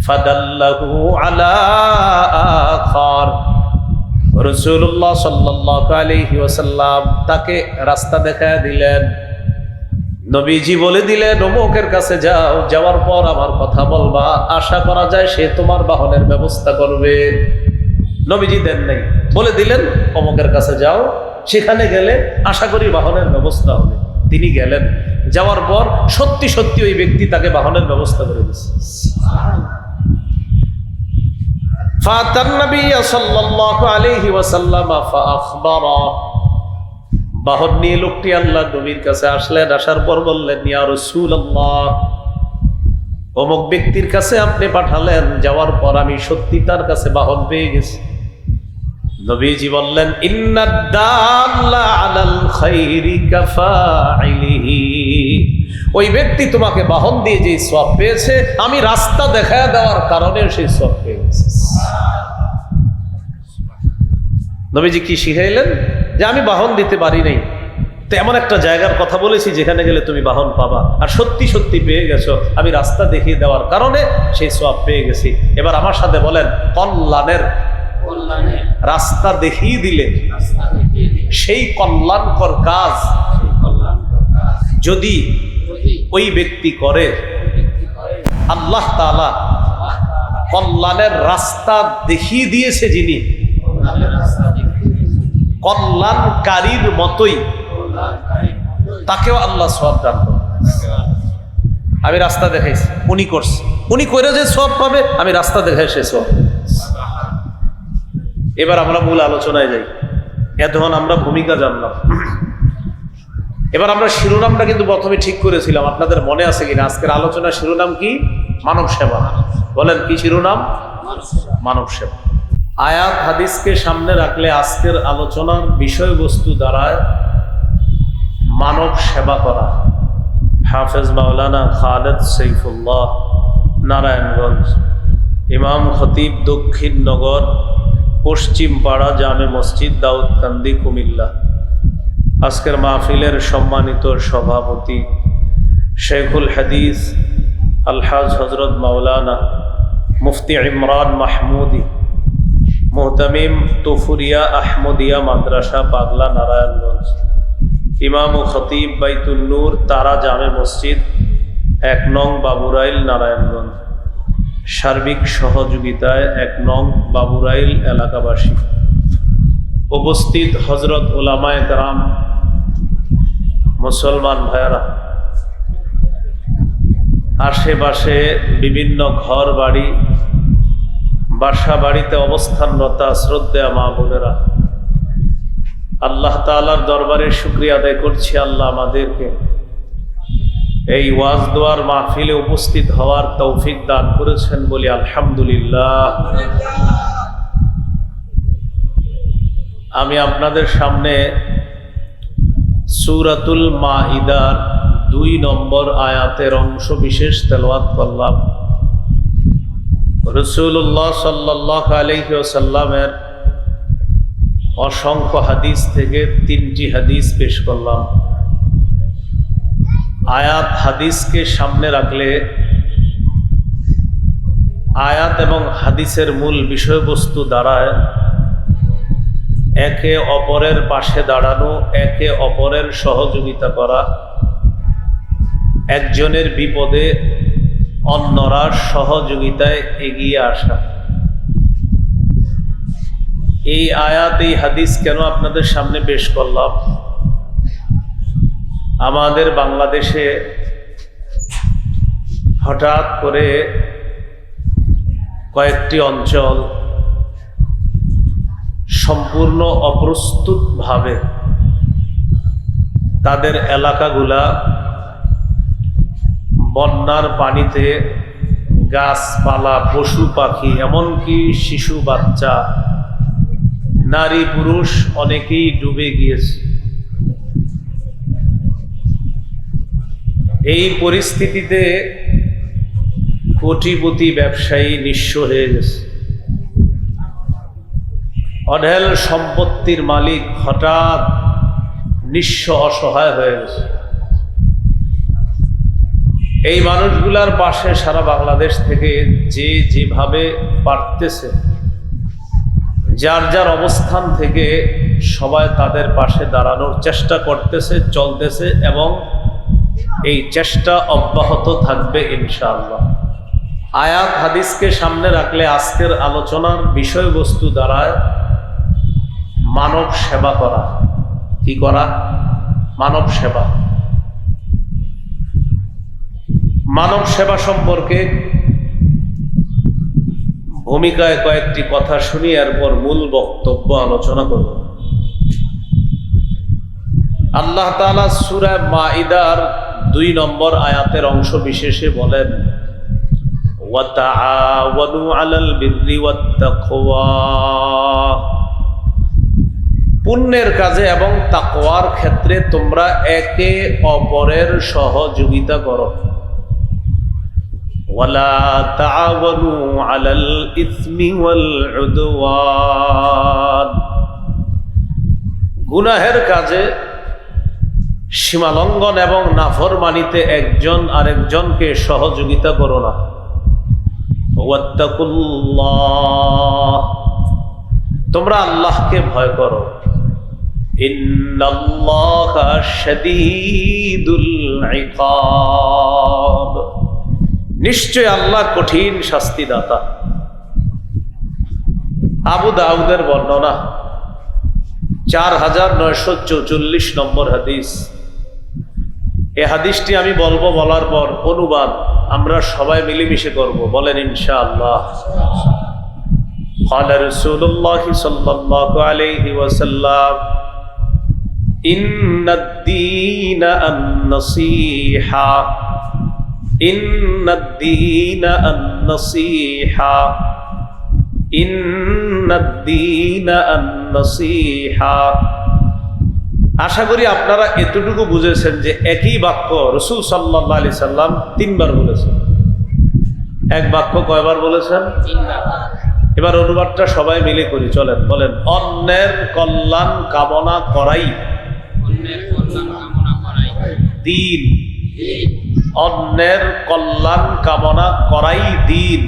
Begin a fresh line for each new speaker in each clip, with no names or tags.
ফাদাল্লাহু আলা আখার, রাসূলুল্লাহ সাল্লাল্লাহু আলাইহি ওয়াসাল্লাম তাকে রাস্তা দেখায় দিলেন। নবীজি বলে দিলেন, অমুকের কাছে যাও, যাওয়ার পর আমার কথা বলবা, আশা করা যায় সে তোমার বাহনের ব্যবস্থা করবে। নবীজি দেন নাই, বলে দিলেন অমুকের কাছে যাও, সেখানে গেলে আশা করি বাহনের ব্যবস্থা হবে। তিনি গেলেন, যাওয়ার পর সত্যি সত্যি ওই ব্যক্তি তাকে বাহনের ব্যবস্থা করে দিয়েছে। ফাতান নবী সাল্লাল্লাহু আলাইহি ওয়াসাল্লাম ফাআখবারা, বাহন নিয়ে লোকটি আল্লাহ নবীর কাছে আসলেন। আসার পর বললেন, ইয়া রাসূলুল্লাহ, অমুক ব্যক্তির কাছে আপনি পাঠালেন, যাওয়ার পর আমি সত্যি তার কাছে বাহন পেয়ে গেছি। নবীজি বললেন, ইন্নাদ দাল্লা আলাল খাইরি কাফাইলিহি, ওই ব্যক্তি তোমাকে বাহন দিয়ে যে সওয়াব পেয়েছে, আমি রাস্তা দেখায় দেওয়ার কারণে সেই সওয়াব পেয়েছে। নবীজি কি শিখাইলেন? যে আমি বাহন দিতে পারি নাই, তো এমন একটা জায়গার কথা বলেছি যেখানে গেলে তুমি বাহন পাবা, আর সত্যি সত্যি পেয়ে গেছো, আমি রাস্তা দেখিয়ে দেওয়ার কারণে সেই সওয়াব পেয়ে গেছি। এবার আমার সাথে বলেন, কল্যাণের রাস্তা দেখিয়ে দিলে সেই কল্যাণকর কাজ যদি ওই ব্যক্তি করে, আল্লাহ তাআলা কল্যাণের রাস্তা দেখিয়ে দিয়েছে যিনি, কল্যাণকারীর মতোই তাকেও আল্লাহ সওয়াব দান করবে। আমি রাস্তা দেখাইছি, উনি করছে, উনি করে যে সওয়াব পাবে, আমি রাস্তা দেখাই সে সওয়াব। এবার আমরা মূল আলোচনায় যাই। এতক্ষণ আমরা ভূমিকা জানলাম, এবার আমরা শিরোনামটা কিন্তু প্রথমে ঠিক করেছিলাম, আপনাদের মনে আছে কিনা? আজকের আলোচনার শিরোনাম কি? মানব সেবা। বলেন কি শিরোনাম? মানব সেবা। আয়াত হাদিসকে সামনে রাখলে আজকের আলোচনার বিষয়বস্তু দাঁড়ায় মানব সেবা করা। হাফেজ মাওলানা খালেদ সৈফুল্লাহ, নারায়ণগঞ্জ, ইমাম খতিব, দক্ষিণ নগর, পশ্চিম পাড়া, জামে মসজিদ, দাউদকান্দি, কুমিল্লা। আজকের মাহফিলের সম্মানিত সভাপতি শেখুল হাদিস আলহাজ হজরত মাওলানা মুফতি ইমরান মাহমুদি, মুহতামিম তুফুরিয়া আহমদিয়া মাদ্রাসা, পাগলা, নারায়ণগঞ্জ, ইমাম ও খতিব বাইতুল নূর, তারা জামে মসজিদ, ১ নং বাবুরাইল, নারায়ণগঞ্জ। সার্বিক সহযোগিতায় ১ নং বাবুরাইল এলাকাবাসী। উপস্থিত হজরত উলামায়ে কেরাম, মুসলমান ভাইয়েরা, আশেপাশে বিভিন্ন ঘর বাড়ি, বাসা বাড়িতে অবস্থানরতা শ্রদ্ধেয় মা বোনেরা, আল্লাহ তাআলার দরবারে শুকরিয়া আদায় করছি, আল্লাহ আমাদেরকে এই ওয়াজ দোয়ার মাহফিলে উপস্থিত হওয়ার তৌফিক দান করেছেন, বলি আলহামদুলিল্লাহ। আমি আপনাদের সামনে সূরাতুল মাইদার ২ নম্বর আয়াতের অংশ বিশেষ তেলাওয়াত করলাম। রাসূলুল্লাহ সাল্লাল্লাহু আলাইহি ওয়াসাল্লামের অসংখ্য হাদিস থেকে ৩টি হাদিস পেশ করলাম। আয়াত হাদিসকে সামনে রাখলে আয়াত এবং হাদিসের মূল বিষয়বস্তু দাঁড়ায় একে অপরের পাশে দাঁড়ানো, একে অপরের সহযোগিতা করা, একজনের বিপদে অন্যরা সহযোগিতায় এগিয়ে আসা। এই আয়াত, এই হাদিস কেন আপনাদের সামনে পেশ করলাম? আমাদের বাংলাদেশে হঠাৎ করে কয়েকটি অঞ্চল সম্পূর্ণ অপ্রস্তুতভাবে তাদের এলাকাগুলা বন্যার পানিতে গাছপালা, পশু পাখি, এমনকি শিশু বাচ্চা, নারী পুরুষ অনেকেই ডুবে গিয়েছে। এই পরিস্থিতিতে কোটিপতি ব্যবসায়ী নিঃস্ব হয়ে গেছে। অঢেল সম্পত্তির মালিক হঠাৎ নিঃস্ব, অসহায় হয়ে গেছে। এই মানুষগুলার পাশে সারা বাংলাদেশ থেকে যে যেভাবে পারতেছে, যার যার অবস্থান থেকে সবাই তাদের পাশে দাঁড়ানোর চেষ্টা করতেছে, চলতেছে, এবং এই চেষ্টা অব্যাহত থাকবে ইনশাআল্লাহ। আয়াত হাদিসকে সামনে রাখলে আজকের আলোচনার বিষয়বস্তু দ্বারায় মানব সেবা করা। কি করা? মানব সেবা। মানব সেবা সম্পর্কে ভূমিকায় কয়েকটি কথা শুনি, এরপর মূল বক্তব্য আলোচনা করব। আল্লাহ তাআলা সূরা মাইদার 2 নম্বর আয়াতের অংশ বিশেষে বলেন, ওয়া তাআওয়ানু আলাল বিররি ওয়াত তাকওয়া, পুণ্যের কাজে এবং তাকওয়ার ক্ষেত্রে তোমরা একে অপরের সহযোগিতা করো। ওয়ালা তাআওয়ানু আলাল ইসমি ওয়াল উদওয়ান, গুনাহের কাজে সীমালঙ্ঘন এবং নাফরমানিতে একজন আরেকজনকে সহযোগিতা করো না। ওয়াত্তাকুল্লাহ, তোমরা আল্লাহকে ভয় করো। ইন্নাল্লাহা শাদীদুল ইকাব, নিশ্চয় আল্লাহ কঠিন শাস্তিদাতা। আবু দাউদের বর্ণনা 4944 নম্বর হাদিস। এই হাদিসটি আমি বলবো, বলার পর অনুবাদ আমরা সবাই মিলেমিশে করব। বলেন ইনশাআল্লাহ। قال رسول الله صلى الله عليه وسلم إن الدين النصيحة إن الدين النصيحة إن الدين النصيحة। আশা করি আপনারা এতটুকু বুঝেছেন যে একই বাক্য রাসূল সাল্লাল্লাহু আলাইহি সাল্লাম 3 বার বলেছেন। এক বাক্য কয়বার বলেছেন? 3 বার। এবার অনুবাদটা সবাই মিলে করি, চলেন। বলেন, অন্যের কল্যাণ কামনা করাই দিন। অন্যের কল্যাণ কামনা করাই দিন।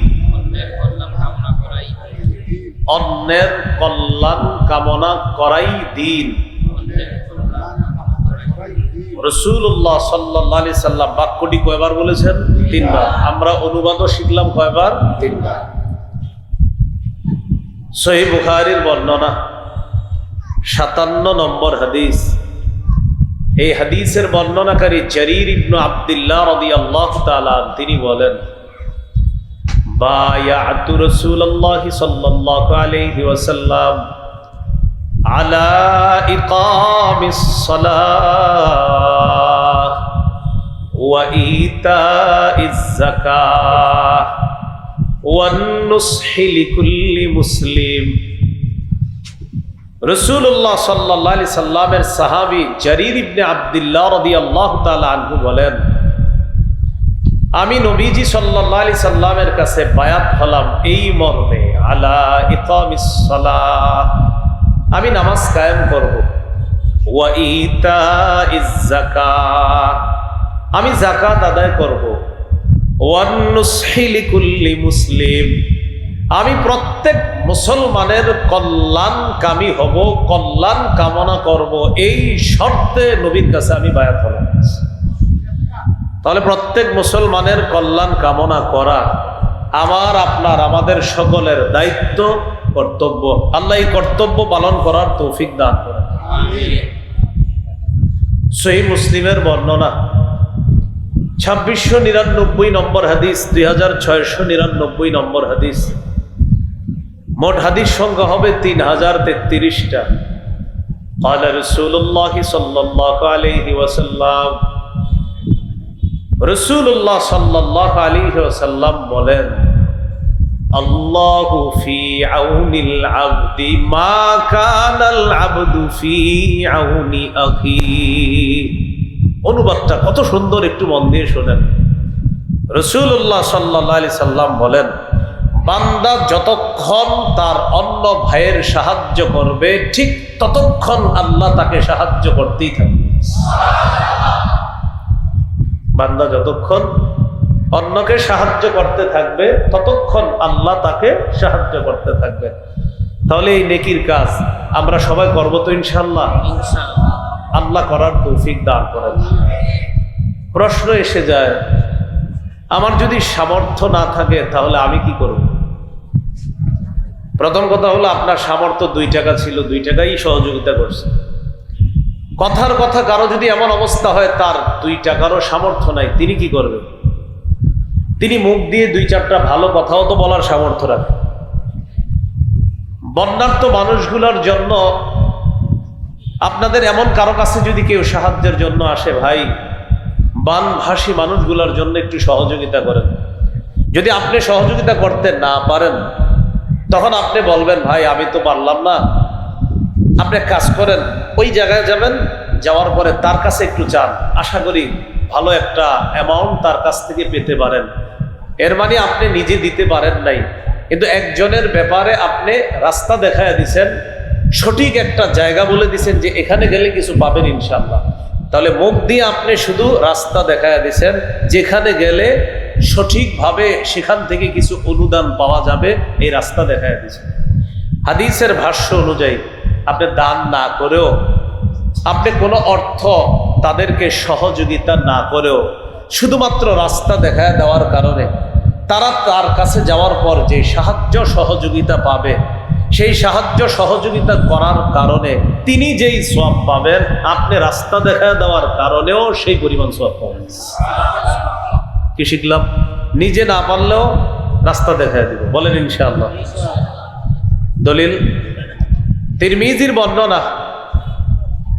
অন্যের কল্যাণ কামনা করাই দিন। রাসূলুল্লাহ সাল্লাল্লাহু আলাইহি সাল্লাম বাক্যটি কয়বার বলেছেন? 3 বার। আমরা অনুবাদও শিখলাম কয়বার? 3 বার। সহিহ বুখারীর বর্ণনা 57 নম্বর হাদিস। এই হাদিসের বর্ণনাকারী জারীর ইবনে আব্দুল্লাহ রাদিয়াল্লাহু তাআলা তিনি বলেন, বায়াতু রাসূলুল্লাহ সাল্লাল্লাহু আলাইহি ওয়াসাল্লাম আলা ইকামিস সালাহ ওয়া ইতাইজ যাকাহ ওয়ান নুসহি লিকুল্লি মুসলিম। রাসূলুল্লাহ সাল্লাল্লাহু আলাইহি সাল্লামের সাহাবী জারীর ইবনে আব্দুল্লাহ রাদিয়াল্লাহু তাআলা আনহু বলেন, আমি নবীজি সাল্লাল্লাহু আলাইহি সাল্লামের কাছে বায়াত হলাম এই মর্মে, আলা ইকামিস সালাহ, আমি নামাজ কায়েম করব, ওয়া ইতাইজ যাকাত, আমি যাকাত আদায় করব, ওয়ান নুসহি লিকুল্লি মুসলিম, আমি প্রত্যেক মুসলমানের কল্যাণকামী হব, কল্যাণ কামনা করব, এই শর্তে নবীর কাছে আমি বায়াত হলাম। তাহলে প্রত্যেক মুসলমানের কল্যাণ কামনা করা আমার, আপনার, আমাদের সকলের দায়িত্ব, কর্তব্য। আল্লাহ এই কর্তব্য পালন করার তৌফিক দান করেন। সহিহ মুসলিমের বর্ণনা 2699 নম্বর হাদিস, 2699 নম্বর হাদিস। মোট হাদিস সংখ্যা হবে 3033টা। قال رسول الله صلى الله عليه وسلم, রাসূলুল্লাহ সাল্লাল্লাহু আলাইহি ওয়াসাল্লাম বলেন, আল্লাহু ফি আউনিল আবদি মা কানাল আবদু ফি আউনি আখি। অনুবাদটা কত সুন্দর, একটু মন দিয়ে শোনেন। রাসূলুল্লাহ সাল্লাল্লাহু আলাইহি সাল্লাম বলেন, বান্দা যতক্ষণ তার অন্য ভাইয়ের সাহায্য করবে ঠিক ততক্ষণ আল্লাহ তাকে সাহায্য করতেই থাকবে। বান্দা যতক্ষণ অন্যকে সাহায্য করতে থাকবে, ততক্ষণ আল্লাহ তাকে সাহায্য করতে থাকবে। তাহলে এই নেকির কাজ আমরা সবাই করবো তো ইনশাআল্লাহ। আল্লাহ করার তৌফিক দান করেন। প্রশ্ন এসে যায়, আমার যদি সামর্থ্য না থাকে তাহলে আমি কি করব? প্রথম কথা হলো, আপনার সামর্থ্য 2 টাকা ছিল, 2 টাকাই সহযোগিতা করছে। কথার কথা, কারো যদি এমন অবস্থা হয় তার 2 টাকারও সামর্থ্য নাই, তিনি কি করবেন? তিনি মুখ দিয়ে 2-4টা ভালো কথাও তো বলার সামর্থ্য রাখেন। বন্যার্থ মানুষগুলোর জন্য আপনাদের এমন কারো কাছে যদি কেউ সাহায্যের জন্য আসে, ভাই বানভাসী মানুষগুলোর জন্য একটু সহযোগিতা করেন। যদি আপনি সহযোগিতা করতে না পারেন, তখন আপনি বলবেন, ভাই আমি তো পারলাম না। আপনি কাজ করেন, ওই জায়গায় যাবেন, যাওয়ার পরে তার কাছে একটু চান, আশা করি ভালো একটা অ্যামাউন্ট তার কাছ থেকে পেতে পারেন। এর মানে আপনি নিজে দিতে পারেন নাই, কিন্তু একজনের ব্যাপারে আপনি রাস্তা দেখায় দিছেন, সঠিক একটা জায়গা বলে দিছেন যে এখানে গেলে কিছু পাবেন ইনশাআল্লাহ। তাহলে মুখ দিয়ে আপনি শুধু রাস্তা দেখায় দিছেন, যেখানে গেলে সঠিকভাবে সেখান থেকে কিছু অনুদান পাওয়া যাবে, এই রাস্তা দেখায় দিছেন। হাদিসের ভাষ্য অনুযায়ী আপনি দান না করেও, আপনি কোনো অর্থ তাদেরকে সহযোগিতা না করেও, শুধুমাত্র রাস্তা দেখায় দেওয়ার কারণে তারা তার কাছে যাওয়ার পর যে সাহায্য সহযোগিতা পাবে, সেই সাহায্য সহযোগিতা করার কারণে তিনি যেই সওয়াব পাবেন, আপনি রাস্তা দেখায় দেওয়ার কারণেও সেই পরিমাণ সওয়াব পাবেন। কি শিখলাম? নিজে না পারলেও রাস্তা দেখায় দিব, বলেন ইনশাআল্লাহ। দলিল তিরমিজির বর্ণনা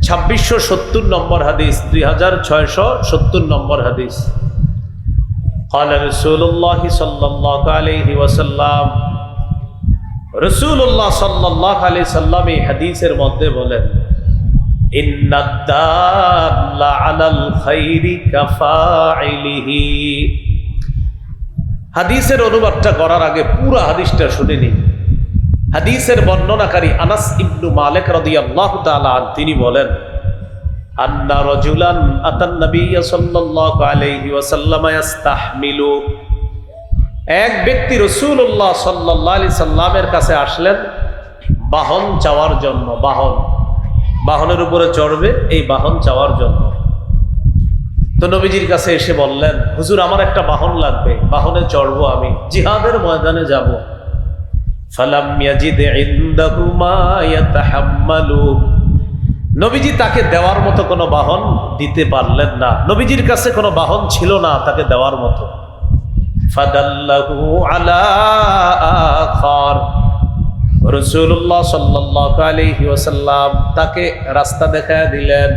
2670 নম্বর হাদিস, 2670 নম্বর হাদিস। قال رسول الله صلى الله عليه وسلم, রাসূলুল্লাহ সাল্লাল্লাহু আলাইহি সাল্লাম এই হাদিসের মধ্যে বলেন, ইন্নাদ দাল্লা আলাল খাইরি কাফাইলিহি। হাদিসের অনুবাদটা করার আগে পুরো হাদিসটা শুনে নিন। হাদিসের বর্ণনাকারী আনাস ইবনু মালিক রাদিয়াল্লাহু তাআলা আনহু তিনি বলেন, আন্না রাজুলান আতান নবিয়্য সাল্লাল্লাহু আলাইহি ওয়াসাল্লাম ইস্তাহমিলু। এক ব্যক্তি রাসূলুল্লাহ সাল্লাল্লাহু আলাইহি সাল্লামের কাছে আসলেন বাহন চাওয়ার জন্য। বাহনের উপরে চড়বে, এই বাহন চাওয়ার জন্য। তো নবীজির কাছে এসে বললেন, হুজুর আমার একটা বাহন লাগবে, বাহনে চড়বো, আমি জিহাদের ময়দানে যাব। ফালাম ইয়াজিদ ইনদাহু মা ইয়াতাহাম্মালু। নবীজি তাকে দেওয়ার মতো কোনো বাহন দিতে পারলেন না। নবীজির কাছে কোনো বাহন ছিল না তাকে দেওয়ার মতো। ফাদাল্লাহু আলা আখার। রাসূলুল্লাহ সাল্লাল্লাহু আলাইহি ওয়াসাল্লাম তাকে রাস্তা দেখায় দিলেন।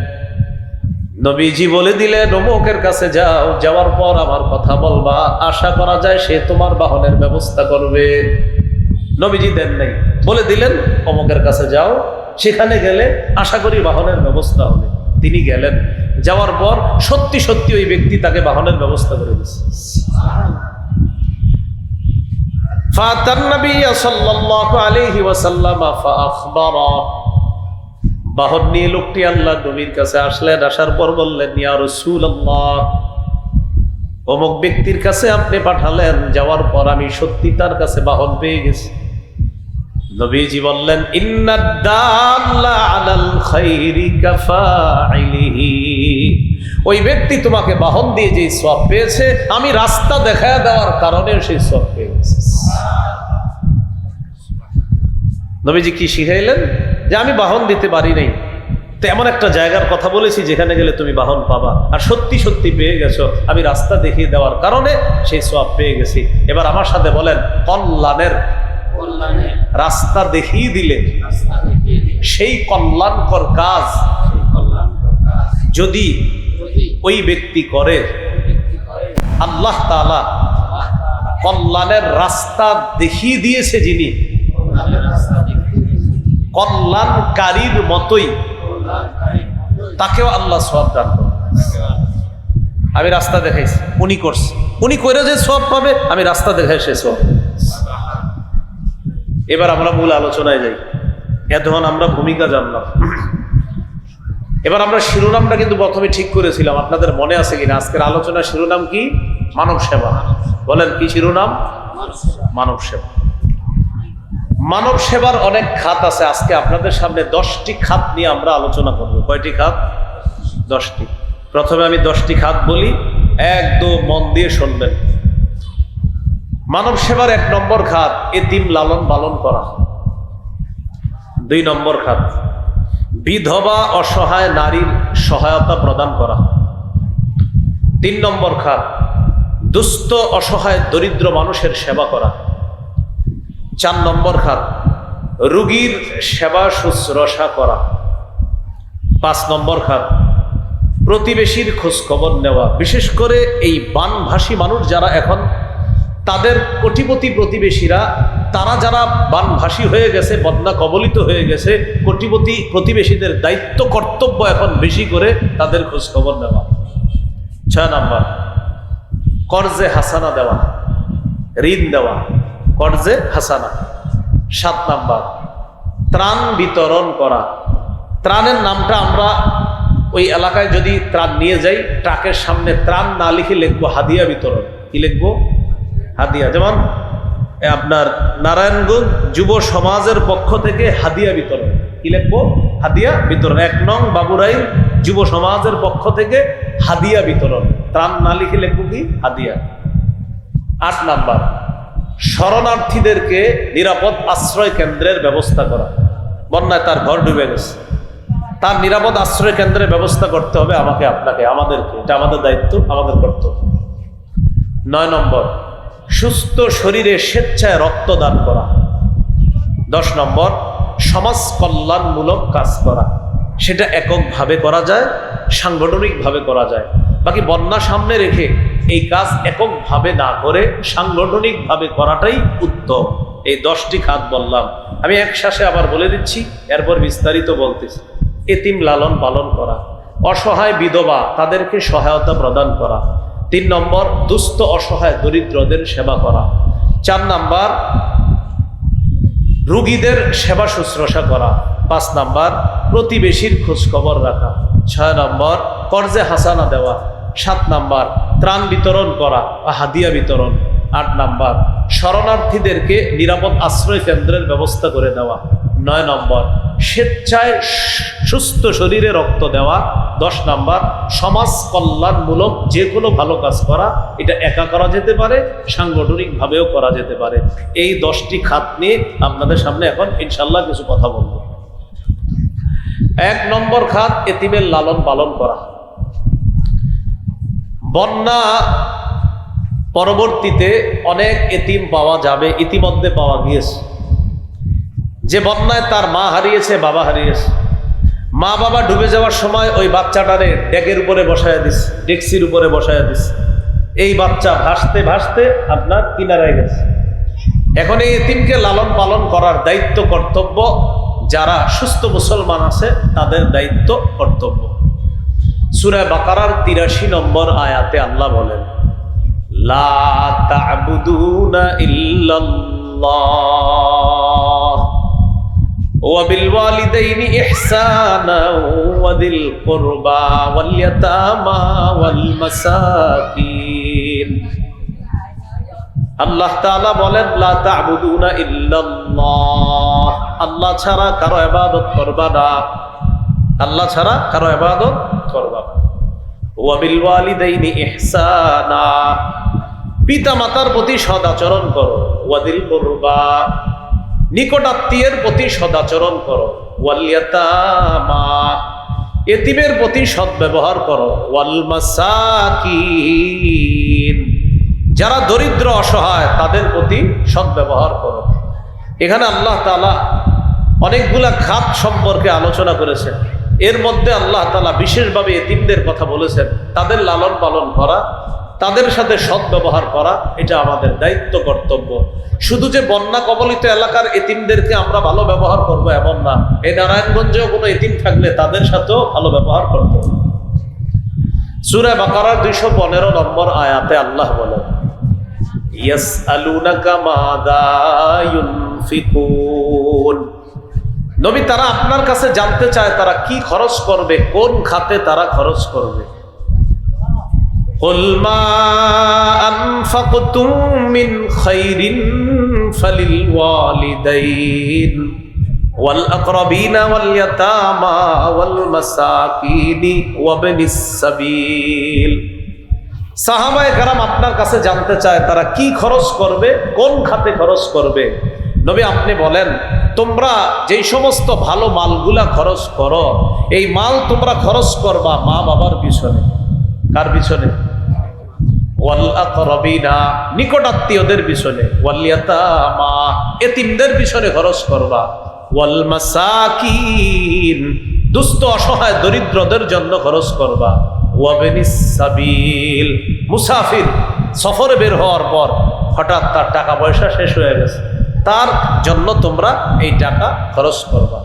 নবীজি বলে দিলেন, অমুকের কাছে যাও, যাওয়ার পর আমার কথা বলবা, আশা করা যায় সে তোমার বাহনের ব্যবস্থা করবে। নবীজি দেন নাই, বলে দিলেন অমুকের কাছে যাও, সেখানে গেলে আশা করি বাহনের ব্যবস্থা হবে। তিনি গেলেন, যাওয়ার পর সত্যি সত্যি ওই ব্যক্তি তাকে বাহনের ব্যবস্থা করে দিয়েছে। ফাতান নবী সাল্লাল্লাহু আলাইহি ওয়াসাল্লাম ফাআখবারা। বাহন নিয়ে লোকটি আল্লাহর নবীর কাছে আসলেন। আসার পর বললেন, ইয়া রাসূলুল্লাহ, অমুক ব্যক্তির কাছে আপনি পাঠালেন, যাওয়ার পর আমি সত্যি তার কাছে বাহন পেয়ে গেছি। নবীজি বললেন, ইন্নাদ দাল্লা আলাল খাইরি কাফাইলিহি। ওই ব্যক্তি তোমাকে বাহন দিয়ে যে সওয়াব পেয়েছে, আমি রাস্তা দেখায় দেওয়ার কারণে সেই সওয়াব পেয়েছি। নবীজি কি শিখাইলেন? যে আমি বাহন দিতে পারি নাই, তো এমন একটা জায়গার কথা বলেছি যেখানে গেলে তুমি বাহন পাবা, আর সত্যি সত্যি পেয়ে গেছো, আমি রাস্তা দেখিয়ে দেওয়ার কারণে সেই সওয়াব পেয়ে গেছি। এবার আমার সাথে বলেন, কল্যাণের রাস্তা দেখিয়ে দিলে সেই কল্যাণকর কাজ যদি ওই ব্যক্তি করে, আল্লাহ তাআলা কল্যাণের রাস্তা দেখিয়ে দিয়েছে যিনি, কল্যাণকারীর মতোই তাকেও আল্লাহ সওয়াব দান করবে। আমি রাস্তা দেখাইছি, উনি করছে, উনি করে যে সওয়াব পাবে, আমি রাস্তা দেখাই সে সওয়াব। এবার আমরা মূল আলোচনায় যাই। এতক্ষণ আমরা ভূমিকা জানলাম, এবার আমরা শিরোনামটা কিন্তু প্রথমে ঠিক করেছিলাম, আপনাদের মনে আছে কিনা? আজকের আলোচনার শিরোনাম কি? মানব সেবা। বলেন কি শিরোনাম? মানব সেবা। মানব সেবার অনেক খাত আছে। আজকে আপনাদের সামনে 10টি খাত নিয়ে আমরা আলোচনা করব। কয়টি খাত? 10টি। প্রথমে আমি 10টি খাত বলি, একদম মন দিয়ে শুনবেন। মানব সেবার 1 নম্বর খাত এতিম লালন পালন করা। 2 নম্বর খাত বিধবা অসহায় নারীর সহায়তা প্রদান করা। 3 নম্বর খাত দুস্থ অসহায় দরিদ্র মানুষের সেবা করা। 4 নম্বর খাত রোগীর সেবা শুশ্রূষা করা। 5 নম্বর খাত প্রতিবেশীর খোঁজ খবর নেওয়া। বিশেষ করে এই বানভাসী মানুষ যারা এখন, তাদের কোটিপতি প্রতিবেশীরা, তারা যারা বানভাসী হয়ে গেছে, বন্যা কবলিত হয়ে গেছে, কোটিপতি প্রতিবেশীদের দায়িত্ব কর্তব্য এখন বেশি করে তাদের খোঁজ খবর নেওয়া। 6 নম্বর কর্জে হাসানা দেওয়া, ঋণ দেওয়া, কর্জে হাসানা। 7 নম্বর ত্রাণ বিতরণ করা। ত্রাণের নামটা আমরা ওই এলাকায় যদি ত্রাণ নিয়ে যাই, ট্রাকের সামনে ত্রাণ না লিখে লিখবো হাদিয়া বিতরণ। কি লিখবো? হাদিয়া। যেমন আপনার নারায়ণগঞ্জ যুব সমাজের পক্ষ থেকে হাদিয়া বিতরণ। কি লিখবো? হাদিয়া বিতরণ। 1 নং বাবুরাইল যুব সমাজের পক্ষ থেকে হাদিয়া বিতরণ। ত্রাণ না লিখে লিখবো কি? হাদিয়া। 8 নাম্বার শরণার্থীদেরকে নিরাপদ আশ্রয় কেন্দ্রের ব্যবস্থা করা। বন্যায় তার ঘর ডুবে গেছে, তার নিরাপদ আশ্রয় কেন্দ্রের ব্যবস্থা করতে হবে আমাকে, আপনাকে, আমাদেরকে। এটা আমাদের দায়িত্ব, আমাদের কর্তব্য। 9 নম্বর সুস্থ শরীরে স্বেচ্ছায় রক্তদান করা। 10 নম্বর সমাজ কল্যাণমূলক কাজ করা। সেটা এককভাবে করা যায়, সাংগঠনিকভাবে করা যায়। বাকি বন্যা সামনে রেখে এই কাজ এককভাবে না করে সাংগঠনিকভাবে করাটাই উত্তম। এই 10টি খাত বললাম, আমি একসাথে আবার বলে দিচ্ছি, এরপর বিস্তারিত বলতেছি। এতিম লালন পালন করা, অসহায় বিধবা তাদেরকে সহায়তা প্রদান করা। 3 নম্বর দুস্থ অসহায় দরিদ্রদের সেবা করা। 4 নম্বর রোগীদের সেবা শুশ্রূষা করা। 5 নম্বর প্রতিবেশীর খোঁজ খবর রাখা। 6 নম্বর কর্জে হাসানা দেওয়া। 7 নম্বর ত্রাণ বিতরণ করা বা হাদিয়া বিতরণ। 8 নম্বর শরণার্থীদেরকে নিরাপদ আশ্রয় কেন্দ্রের ব্যবস্থা করে দেওয়া। 9 নম্বর স্বেচ্ছায় সুস্থ শরীরে রক্ত দেওয়া। 10 নম্বর সমাজ কল্যাণমূলক যে কোনো ভালো কাজ করা। এটা একা করা যেতে পারে, সাংগঠনিকভাবেও করা যেতে পারে। এই 10টি খাত নিয়ে আপনাদের সামনে এখন ইনশাল্লাহ কিছু কথা বলবো। 1 নম্বর খাত এতিমের লালন পালন করা। বন্যা পরবর্তীতে অনেক এতিম পাওয়া যাবে, ইতিমধ্যে পাওয়া গিয়েছে। যে বন্যায় তার মা হারিয়েছে, বাবা হারিয়েছে, মা বাবা ডুবে যাওয়ার সময় ওই বাচ্চাটারে ডেকের উপরে বসায় দিস, ডেক্সির উপরে বসায় দিস। এই বাচ্চা ভাসতে ভাসতে আপনার কিনারায় গেছে। এখন এই এতিমকে লালন পালন করার দায়িত্ব কর্তব্য যারা সুস্থ মুসলমান আছে তাদের দায়িত্ব কর্তব্য। সূরা বাকারার ৮৩ নম্বর আয়াতে আল্লাহ বলেন, লা তা'বুদুনা ইল্লাল্লাহ ওয়া বিল ওয়ালিদাইনি ইহসানা ওয়া দিল কুরবা ওয়াল ইয়াতামা ওয়াল মাসাকিন। আল্লাহ তাআলা বলেন, লা তা'বুদুনা ইল্লাল্লাহ, আল্লাহ ছাড়া কারো ইবাদত করবা না, আল্লাহ ছাড়া কারো ইবাদত করবা না। ওয়া বিল ওয়ালিদাইনি ইহসানা, পিতা মাতার প্রতি সদাচরণ করো। ওয়া দিল কুরবা, নিকটাত্মীয়ের প্রতি সদাচরণ করো। ওয়াল ইয়াতামা, এতিমের প্রতি সদ্ব্যবহার করো। ওয়াল মাসাকিন, যারা দরিদ্র অসহায় তাদের প্রতি সদ্ব্যবহার করো। এখানে আল্লাহ তাআলা অনেকগুলা খাত সম্পর্কে আলোচনা করেছেন। এর মধ্যে আল্লাহ তাআলা বিশেষভাবে এতিমদের কথা বলেছেন। তাদের লালন পালন করা, তাদের সাথে সদ্ব্যবহার করা, এটা আমাদের দায়িত্ব কর্তব্য। শুধু যে বন্যা কবলিত এলাকার এতিমদেরকে আমরা ভালো ব্যবহার করব এমন না, এই নারায়ণগঞ্জেও কোনো এতিম থাকলে তাদের সাথেও ভালো ব্যবহার করতে হবে। সূরা বাকারার ২১৫ নম্বর আয়াতে আল্লাহ বলেন, ইয়াসআলুনাকা মাযা ইউনফিকুন, নবী তারা আপনার কাছে জানতে চায় তারা কি খরচ করবে, কোন খাতে তারা খরচ করবে। قل ما أنفقتم من خير فللوالدين والأقربين واليتامى والمساكين وابن السبيل। সাহাবায়ে কেরাম আপনার কাছে জানতে চায় তারা কি খরচ করবে, কোন খাতে খরচ করবে। নবী আপনি বলেন, তোমরা যেই সমস্ত ভালো মালগুলা খরচ করো, এই মাল তোমরা খরচ করবা মা বাবার পিছনে। কার পিছনে? ওয়াল আকরাবিনা, নিকটাত্মীয়দের পিছনে। ওয়াল ইয়াতামা, এতিমদের পিছনে খরচ করবা। ওয়াল মাসাকিন, দুস্থ অসহায় দরিদ্রদের জন্য খরচ করবা। ওয়াবিনিস সাবিল, মুসাফির সফরে বের হওয়ার পর হঠাৎ তার টাকা পয়সা শেষ হয়ে গেছে, তার জন্য তোমরা এই টাকা খরচ করবা।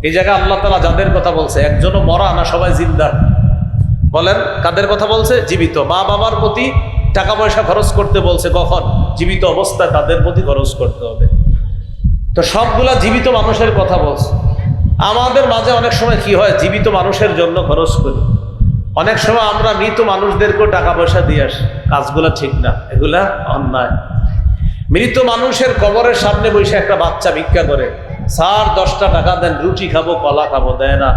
এই জায়গায় আল্লাহ তাআলা যাদের কথা বলছে, একজনও মরা না, সবাই জিন্দা। বলেন কাদের কথা বলছে? জীবিত। মা বাবার প্রতি টাকা পয়সা খরচ করতে বলছে কখন? জীবিত অবস্থায় তাদের প্রতি খরচ করতে হবে। তো সবগুলা জীবিত মানুষের কথা বলছে। আমাদের মাঝে অনেক সময় কি হয়, জীবিত মানুষের জন্য খরচ করি, অনেক সময় আমরা মৃত মানুষদেরকেও টাকা পয়সা দিয়ে আসি। কাজগুলা ঠিক না, এগুলা অন্যায়। মৃত মানুষের কবরের সামনে বসে একটা বাচ্চা ভিক্ষা করে, স্যার 10টা টাকা দেন, রুটি খাবো, কলা খাবো, দেয় না।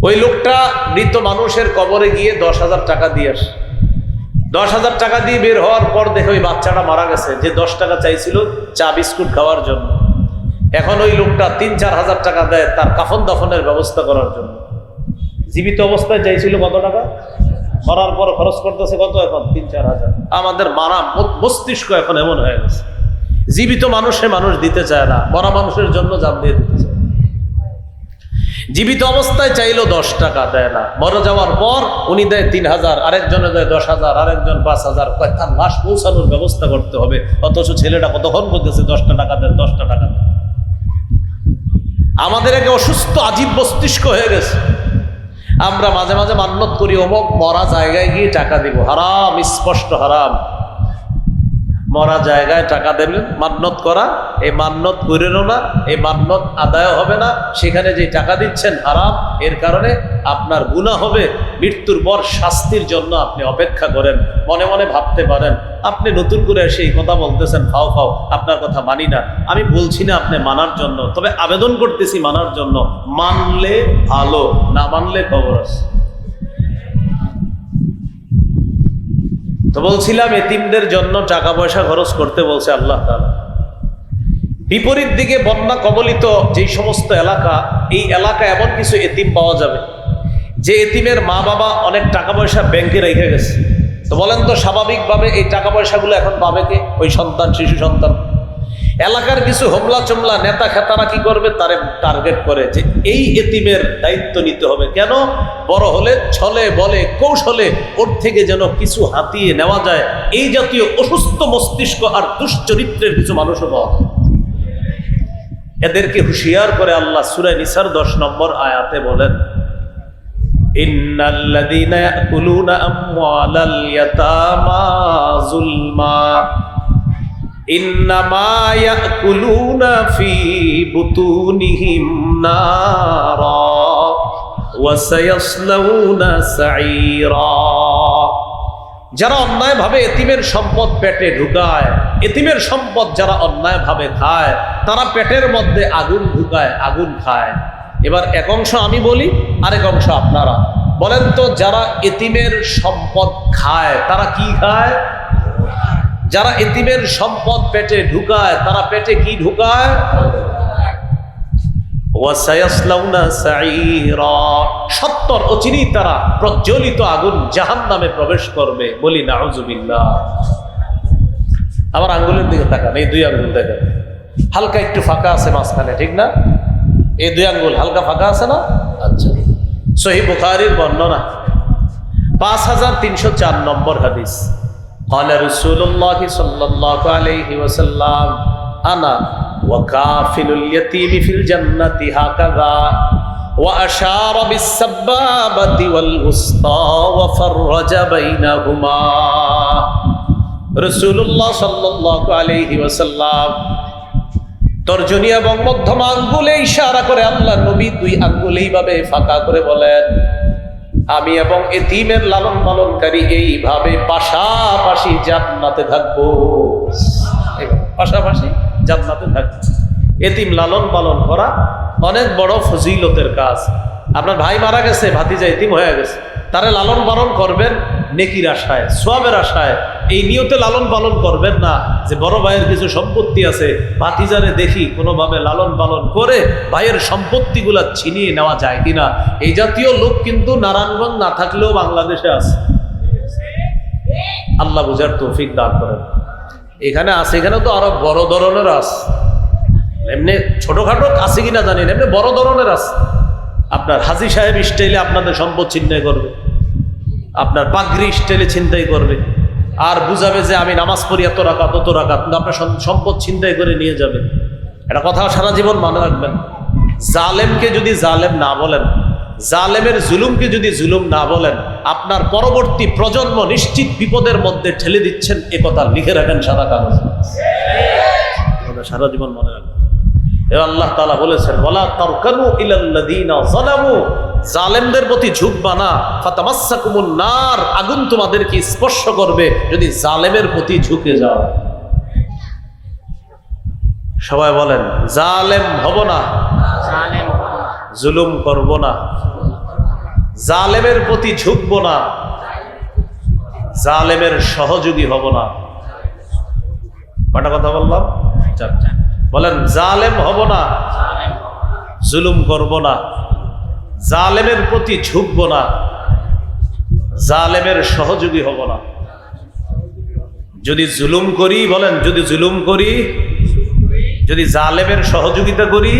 ওই লোকটা মৃত মানুষের কবরে গিয়ে 10,000 টাকা দিয়ে আসে। 10,000 টাকা দিয়ে বের হওয়ার পর দেখে ওই বাচ্চাটা মারা গেছে, যে 10 টাকা চাইছিল চা বিস্কুট খাওয়ার জন্য। এখন ওই লোকটা 3-4 হাজার টাকা দেয় তার কাফন দাফনের ব্যবস্থা করার জন্য। জীবিত অবস্থায় চাইছিল কত টাকা, মরার পর খরচ করতেছে কত? এখন 3-4 হাজার। আমাদের মারা মস্তিষ্ক এখন এমন হয়ে গেছে, জীবিত মানুষে মানুষ দিতে চায় না, মরা মানুষের জন্য জান দিয়ে দিতে চায়। জীবিত অবস্থায় চাইলো 10 টাকা, দেয় না। মরে যাওয়ার পর উনি দেয় 3,000, আরেকজনে দেয় 10,000, আরেকজন 5,000। তার লাশ পৌঁছানোর ব্যবস্থা করতে হবে, অথচ ছেলেটা কতক্ষণ করতেছে 10টা টাকা দেন, 10টা টাকা দেন। আমাদের একে অসুস্থ আজীব মস্তিষ্ক হয়ে গেছে। আমরা মাঝে মাঝে মান্যত করি অমুক মরা জায়গায় গিয়ে টাকা দিব, হারাম, স্পষ্ট হারাম। মরা জায়গায় টাকা দেবেন, মান্যত করা, এই মান্যত করেনও না, এই মান্যত আদায় হবে না। সেখানে যে টাকা দিচ্ছেন হারাম, এর কারণে আপনার গুনাহ হবে। মৃত্যুর পর শাস্তির জন্য আপনি অপেক্ষা করেন। মনে মনে ভাবতে পারেন আপনি নতুন করে এসে এই কথা বলতেছেন, ফাও ফাও, আপনার কথা মানি না। আমি বলছি না আপনি মানার জন্য, তবে আবেদন করতেছি মানার জন্য। মানলে ভালো, না মানলে খবর আছে। তো বলছিলাম এতিমদের জন্য টাকা পয়সা খরচ করতে বলছে আল্লাহ তাআলা। বিপরীত দিকে বন্যা কবলিত যেই সমস্ত এলাকা, এই এলাকায় এমন কিছু এতিম পাওয়া যাবে যে এতিমের মা বাবা অনেক টাকা পয়সা ব্যাংকে রেখে গেছে। তো বলেন তো স্বাভাবিকভাবে এই টাকা পয়সাগুলো এখন পাবে কে? ওই সন্তান, শিশু সন্তান। এলাকার কিছু হোমলা চোমলা নেতা খেতারা কি করবে, তারে টার্গেট করে যে এই এতিমের দায়িত্ব নিতে হবে। কেন? বড় হলে ছলে বলে কৌশলে ওর থেকে যেন কিছু হাতিয়ে নেওয়া যায়। এই জাতীয় অসুস্থ মস্তিষ্ক আর দুশ্চরিত্রের কিছু মানুষও পাওয়া যায়। এদেরকে হুঁশিয়ার করে আল্লাহ সূরা নিসার 10 নম্বর আয়াতে বলেন, ইন্নাল্লাযীনা ইয়াকুলুনা আমওয়ালাল ইয়াতামা যুলমা ইন্নামা ইয়াকুলুনা ফি বুতুনিহিম নারা ওয়া সায়াসলাউনা সাঈরা। যারা অন্যায়ভাবে এতিমের সম্পদ পেটে ঢুকায়, এতিমের সম্পদ যারা অন্যায়ভাবে খায়, তারা পেটের মধ্যে আগুন ঢুকায়, আগুন খায়। এবার এক অংশ আমি বলি, আরেক অংশ আপনারা বলেন তো। যারা এতিমের সম্পদ খায় তারা কি খায়? যারা এতিমের সম্পদ পেটে ঢুকায় তারা পেটে কি ঢুকায়? ওয়াসায়াসলাউনা সাঈরা, সত্তর অচিরেই তারা প্রজ্বলিত আগুন জাহান্নামে প্রবেশ করবে। বলি নাউযুবিল্লাহ। আমার আঙ্গুলের দিকে তাকান, এই 2 আঙ্গুল দেখেন, হালকা একটু ফাঁকা আছে মাঝখানে, ঠিক না? এই 2 আঙ্গুল হালকা ফাঁকা আছে না? আচ্ছা। সহিহ বুখারীর বর্ণনা 5304 নম্বর হাদিস। قال رسول الله صلى الله عليه وسلم انا وكافل اليتيم في الجنة هكذا وأشار بالسبابة والوسطى وفرج بينهما। রাসূলুল্লাহ সাল্লাল্লাহু আলাইহি ওয়াসাল্লাম তর্জনী এবং মধ্যমা আঙ্গুলে ইশারা করে আল্লাহ নবী 2 আঙ্গুল এইভাবে ফাঁকা করে বলেন, আমি এবং এতিমের লালন পালনকারী এইভাবে পাশাপাশি জান্নাতে থাকবো, পাশাপাশি জান্নাতে থাকবো। এতিম লালন পালন করা অনেক বড় ফজিলতের কাজ। আপনার ভাই মারা গেছে, ভাতিজা এতিম হয়ে গেছে, তারে লালন পালন করবেন নেকির আশায়, সওয়াবের আশায়। এই নিয়তে লালন পালন করবেন না যে বড় ভাইয়ের কিছু সম্পত্তি আছে, ভাতিজারে দেখি কোনোভাবে লালন পালন করে ভাইয়ের সম্পত্তিগুলা ছিনিয়ে নেওয়া যায় কিনা। এই জাতীয় লোক কিন্তু নারায়ণগঞ্জ না থাকলেও বাংলাদেশে আছে। আল্লাহ বুঝার তৌফিক দান করেন। এখানে আছে, এখানে তো আরো বড় ধরনের আছে, এমনি ছোটখাটো আছে কিনা জানি না, এমনি বড় ধরনের আছে। আপনার হাজী সাহেব স্টাইলে আপনাদের সম্পদ ছিনতাই করবে, আপনার পাগড়ি স্টাইলে ছিনতাই করবে, আর বুঝাবে যে আমি নামাজ পড়ি এত রাকাত তত রাকাত, কিন্তু আপনার সম্পদ ছিনতাই করে নিয়ে যাবে। এটা কথা সারা জীবন মনে রাখবেন। জালেমকে যদি জালেম না বলেন, জালেমের জুলুমকে যদি জুলুম না বলেন, আপনার পরবর্তী প্রজন্ম নিশ্চিত বিপদের মধ্যে ঠেলে দিচ্ছেন। এ কথা লিখে রাখেন সাদা কাগজে, সারা জীবন মনে রাখবেন। আল্লাহ তাআলা বলেছেন, ওয়ালা তারকানু ইলাল্লাযীনা যালামু, জালেমদের প্রতি ঝুঁকবা না, ফাতামাসসাকুমুন নার, আগুন তোমাদেরকে স্পর্শ করবে যদি জালেমের প্রতি ঝুঁকে যাও। সবাই বলেন, জালেম হব না, জুলুম করব না, জালেমের প্রতি ঝুঁকবো না, জালেমের সহযোগী হব না। কটা কথা বললাম? চারটা। বলেন, জালেম হব না, জুলুম করব না, জালেমের প্রতি ঝুঁকব না, জালেমের সহযোগী হব না। যদি জুলুম করি, বলেন যদি জুলুম করি, যদি জালেমের সহযোগিতা করি,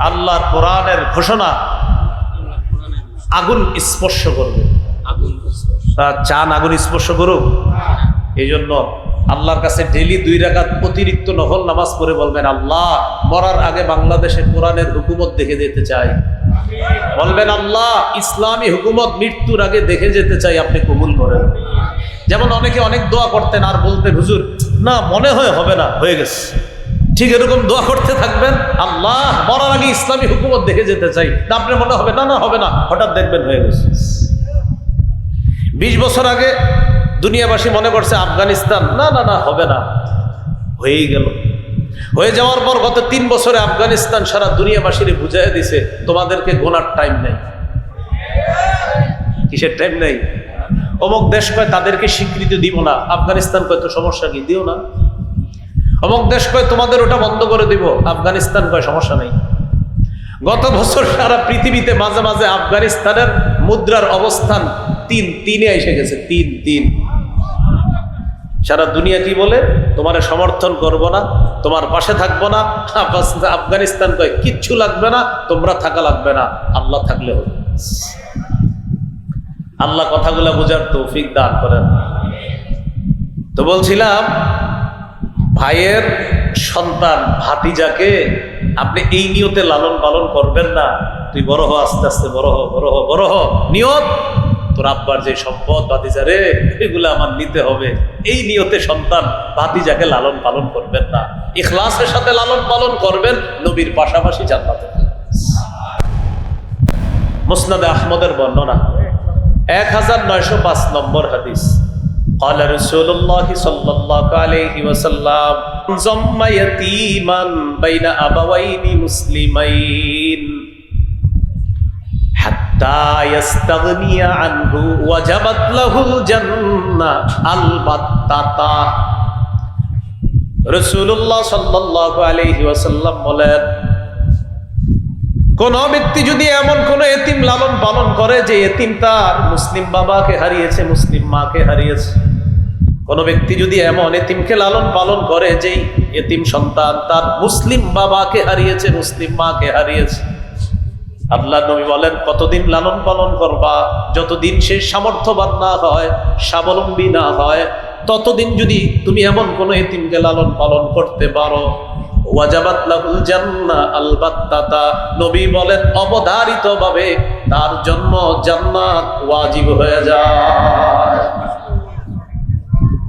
আল্লাহর কোরআনের ঘোষণা আগুন স্পর্শ করবে। চান আগুন স্পর্শ করুক? এই জন্য আল্লাহর কাছে ডেইলি 2 রাকাত অতিরিক্ত নফল নামাজ পড়ে বলবেন, আল্লাহ মরার আগে বাংলাদেশে কোরআনের হুকুমত দেখে যেতে চাই। বলবেন, আল্লাহ ইসলামী হুকুমত মৃত্যুর আগে দেখে যেতে চাই, আপনি কবুল করেন। যেমন অনেকে অনেক দোয়া করতেন আর বলতেন, হুজুর না মনে হয় হবে না, হয়ে গেছে। ঠিক এরকম দোয়া করতে থাকবেন, আল্লাহ মরার আগে ইসলামী হুকুমত দেখে যেতে চাই, না আপনার মনে হবে না, না হবে না, হঠাৎ দেখবেন হয়ে গেছে। 20 বছর আগে দুনিয়াবাসী মনে করছে আফগানিস্তান, না না না হবে না, হয়েই গেল। হয়ে যাওয়ার পর গত 3 বছরে আফগানিস্তান সারা দুনিয়াবাসীর বুঝাই দিছে, তোমাদেরকে গোনার টাইম নেই। কিসের টাইম নেই? অমুক দেশ কয় তাদেরকে স্বীকৃতি দিব না, আফগানিস্তান কয় তো সমস্যা কি, দিও না। অমুক দেশ কয় তোমাদের ওটা বন্ধ করে দিব, আফগানিস্তান কয় সমস্যা নেই। গত বছর সারা পৃথিবীতে মাঝে মাঝে আফগানিস্তানের মুদ্রার অবস্থান 3 এসে গেছে, 3। সারা দুনিয়া কি বলে, তোমার সমর্থন করব না, তোমার পাশে থাকবো না। আফগানিস্তান কয় কিচ্ছু লাগবে না, তোমরা থাকা লাগবে না, আল্লাহ থাকলে হবে। আল্লাহ কথাগুলা বোঝার তৌফিক দান করেন। তো বলছিলাম, ভাইয়ের সন্তান ভাতিজাকে আপনি এই নিয়তে লালন পালন করবেন না। তুই বড় হ, আস্তে আস্তে বড় হ, বড় হ, বড় হ, নিয়ত তোর আব্বার যে সম্পদ ভাতিজারে এগুলো আমার নিতে হবে, এই নিয়তে সন্তান ভাতিজাকে লালন পালন করবেন না। ইখলাসের সাথে লালন পালন করবেন, নবীর পাশাপাশি জান্নাতে। মুসনাদে আহমদের বর্ণনা 1905 নম্বর হাদিস। قال رسول الله صلى الله عليه وسلم ضم يتيما بين أبوين مسلمين حتى يستغني عنه وجبت له الجنة البتة। রাসূলুল্লাহ সাল্লাল্লাহু আলাইহি ওয়াসাল্লাম বলেন, কোন ব্যক্তি যদি এমন কোন এতিম লালন পালন করে যে এতিম তার মুসলিম বাবাকে হারিয়েছে, মুসলিম মাকে হারিয়েছে, কোন ব্যক্তি যদি এমন এতিমকে লালন পালন করে যে এতিম সন্তান তার মুসলিম বাবাকে হারিয়েছে, মুসলিম মাকে হারিয়েছে, আল্লাহ নবী বলেন কতদিন লালন পালন করবা? যতদিন সে সামর্থ্যবান না হয়, স্বাবলম্বী না হয়, ততদিন যদি তুমি এমন কোন এতিমকে লালন পালন করতে পারো, ওয়াজাবাত লাহুল জান্নাহ আলবাত্তাতা, নবী বলেন অবধারিতভাবে তার জন্য জান্নাত ওয়াজিব হয়ে যায়।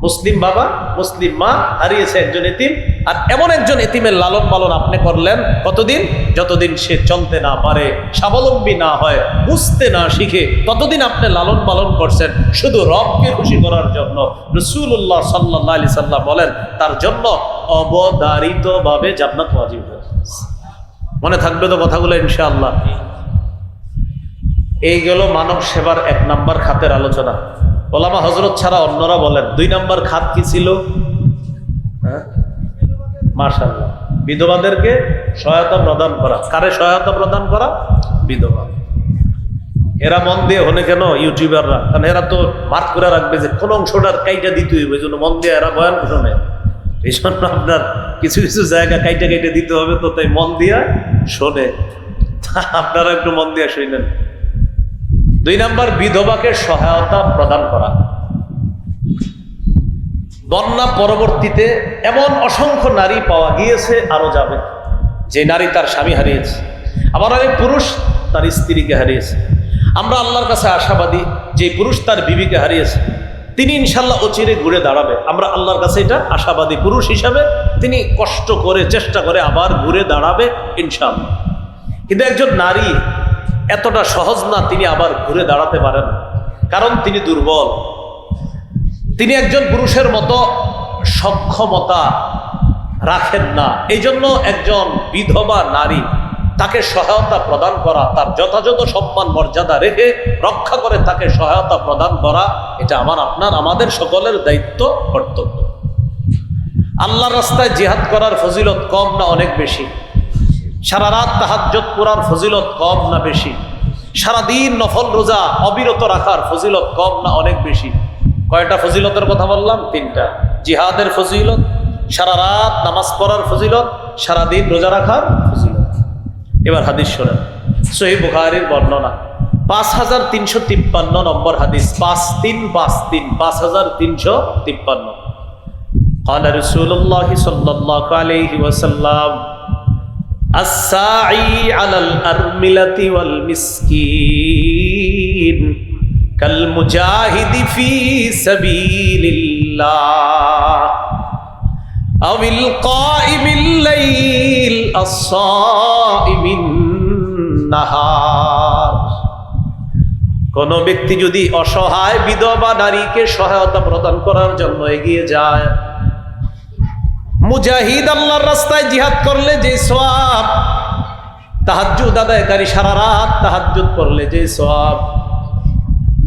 মুসলিম বাবা মুসলিম মা হারিয়েছে একজন এতিম, আর এমন একজন এতিমের লালন পালন আপনি করলেন কতদিন? যতদিন সে চলতে না পারে, স্বাবলম্বী না হয়, বুঝতে না শিখে, ততদিন আপনি লালন পালন করছেন শুধু রবকে খুশি করার জন্য। রাসূলুল্লাহ সাল্লাল্লাহু আলাইহি সাল্লাম বলেন তার জন্য অবধারিতভাবে জান্নাত ওয়াজিব হয়েছে। মনে থাকবে তো কথাগুলো ইনশাআল্লাহ। এই গেল মানব সেবার 1 নাম্বার খাতের আলোচনা। ওলামা হযরত ছাড়া অন্যরা বলেন 2 নাম্বার খাত কি ছিল? মাশাআল্লাহ, বিধবাদেরকে সহায়তা প্রদান করা। কারে সহায়তা প্রদান করা? বিধবা। এরা মন দিয়ে হনে কেন ইউটিউবাররা? কারণ এরা তো মার্ক করে রাখবে যে কোন অংশটার কাইটা দিতে হইবে, এই জন্য মন দিয়ে এরা বয়ান শোনে। এই জন্য আপনার কিছু কিছু জায়গা কাইটা কাইটা দিতে হবে, তো তাই মন দিয়া শোনে। আপনারা একটু মন দিয়ে শুনেন। 2 নাম্বার বিধবাকে সহায়তা প্রদান করা। বন্যা পরবর্তীতে এমন অসংখ্য নারী পাওয়া গিয়েছে, আরো যাবে, যে নারী তার স্বামী হারিয়েছে, আবার অনেক পুরুষ তার স্ত্রীকে হারিয়েছে। আমরা আল্লাহর কাছে আশাবাদী যে পুরুষ তার বিবিকে হারিয়েছে তিনি ইনশাল্লাহ অচিরে ঘুরে দাঁড়াবে। আমরা আল্লাহর কাছে এটা আশাবাদী, পুরুষ হিসাবে তিনি কষ্ট করে চেষ্টা করে আবার ঘুরে দাঁড়াবে ইনশাআল্লাহ। কিন্তু একজন নারী এতটা সহজ না তিনি আবার ঘুরে দাঁড়াতে পারেন, কারণ তিনি দুর্বল। তিনি একজন পুরুষের মতো সক্ষমতা রাখেন না। এই জন্য একজন বিধবা নারী তাকে সহায়তা প্রদান করা, তার যথাযথ সম্মান মর্যাদা রেখে রক্ষা করে তাকে সহায়তা প্রদান করা, এটা আমার আপনার আমাদের সকলের দায়িত্ব, কর্তব্য। আল্লাহর রাস্তায় জিহাদ করার ফজিলত কম না অনেক বেশি? সারা রাত তাহাজ্জুদ পড়ার ফজিলত কম না বেশি? সারাদিন নফল রোজা অবিরত রাখার ফজিলত কম না অনেক বেশি? কয়টা ফজিলতের কথা বললাম? 3টা। জিহাদের ফজিলত, সারা রাত নামাজ পড়ার ফজিলত, সারাদিন রোজা রাখার ফজিলত। এবার হাদিস শোনেন, সহিহ বুখারীর বর্ণনা 5353 নম্বর হাদিস, 5353, 5353। قال رسول الله صلى الله عليه وسلم الساعي على الأرملة والمسكين كالمجاهد في سبيل الله أو القائم الليل الصائم النهار। কোন ব্যক্তি যদি অসহায় বিধবা নারীকে সহায়তা প্রদান করার জন্য এগিয়ে যায়, মুজাহিদ আল্লাহর রাস্তায় জিহাদ করলে যে সওয়াব, তাহাজ্জুদ আদায়কারী সারা রাত তাহাজ্জুদ করলে যে সওয়াব,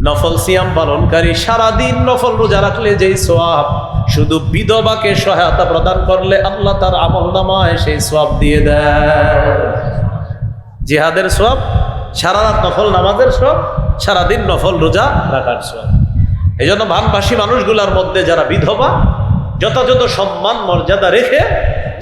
নফল সিয়াম পালনকারী সারাদিন নফল রোজা রাখলে যেই সওয়াব, শুধু বিধবাকে সহায়তা প্রদান করলে আল্লাহ তার আমলনামায় সেই সওয়াব দিয়ে দেয়। জিহাদের সওয়াব, সারা রাত নফল নামাজের সওয়াব, সারাদিন নফল রোজা রাখার সওয়াব। এই জন্য ভানবাসী মানুষগুলোর মধ্যে যারা বিধবা, যথাযথ সম্মান মর্যাদা রেখে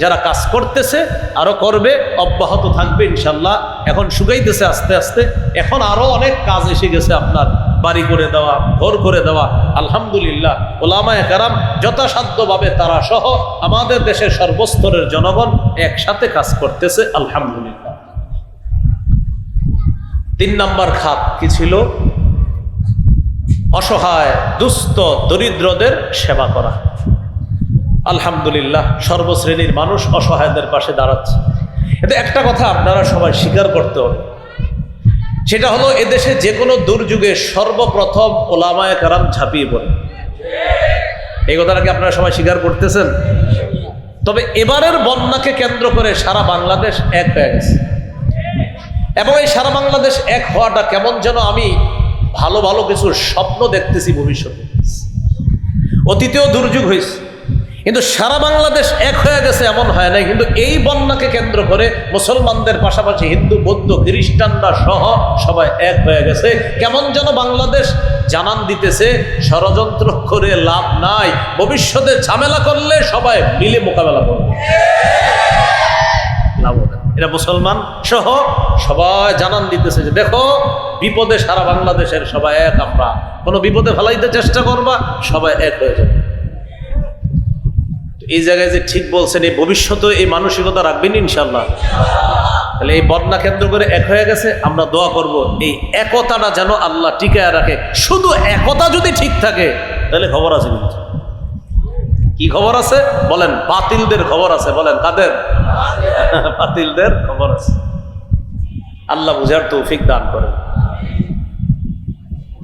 যারা কাজ করতেছে, আরো করবে, অব্যাহত থাকবে ইনশাল্লাহ। এখন শুকাইতেছে আস্তে আস্তে, এখন আরো অনেক কাজ এসে গেছে, আপনার বাড়ি করে দেওয়া, ঘর করে দেওয়া। আলহামদুলিল্লাহ, ওলামায়ে কেরাম যথাসাধ্যভাবে তারা সহ আমাদের দেশের সর্বস্তরের জনগণ একসাথে কাজ করতেছে, আলহামদুলিল্লাহ। 3 নাম্বার খাত কি ছিল? অসহায় দুস্থ দরিদ্রদের সেবা করা। আলহামদুলিল্লাহ, সর্বশ্রেণীর মানুষ অসহায়দের পাশে দাঁড়াচ্ছে। কিন্তু একটা কথা আপনারা সবাই স্বীকার করতে হবে, সেটা হলো এদেশে যে কোনো দুর্যোগে সর্বপ্রথম ওলামায়ে কেরাম ঝাঁপিয়ে পড়ে। এই কথাটা কি আপনারা সবাই স্বীকার করতেছেন? তবে এবারের বন্যাকে কেন্দ্র করে সারা বাংলাদেশ এক হয়ে গেছে, এবং এই সারা বাংলাদেশ এক হওয়াটা কেমন যেন আমি ভালো ভালো কিছু স্বপ্ন দেখতেছি ভবিষ্যতে। অতীতেও দুর্যোগ হয়েছে, কিন্তু সারা বাংলাদেশ এক হয়ে গেছে এমন হয় নাই। কিন্তু এই বন্যাকে কেন্দ্র করে মুসলমানদের পাশাপাশি হিন্দু, বৌদ্ধ, খ্রিস্টানরা সহ সবাই এক হয়ে গেছে। কেমন যেন বাংলাদেশ জানান দিতেছে ষড়যন্ত্র করে লাভ নাই, ভবিষ্যতে ঝামেলা করলে সবাই মিলে মোকাবেলা করবে, লাভ হবে। এটা মুসলমান সহ সবাই জানান দিতেছে যে দেখো, বিপদে সারা বাংলাদেশের সবাই এক। আমরা কোনো বিপদে ফেলাইতে চেষ্টা করবা, সবাই এক হয়ে যাবে। এই জায়গায় যে ঠিক বলছেন, এই ভবিষ্যতে এই মানসিকতা রাখবেন ইনশাল্লাহ। তাহলে এই বন্যা কেন্দ্র করে এক হয়ে গেছে, আমরা দোয়া করব এই একতাটা যেন আল্লাহ টিকায় রাখে। শুধু একতা যদি ঠিক থাকে তাহলে খবর আছে, কিন্তু কি খবর আছে বলেন? বাতিলদের খবর আছে। বলেন কাদের? বাতিলদের খবর আছে। আল্লাহ বুঝার তৌফিক দান করেন।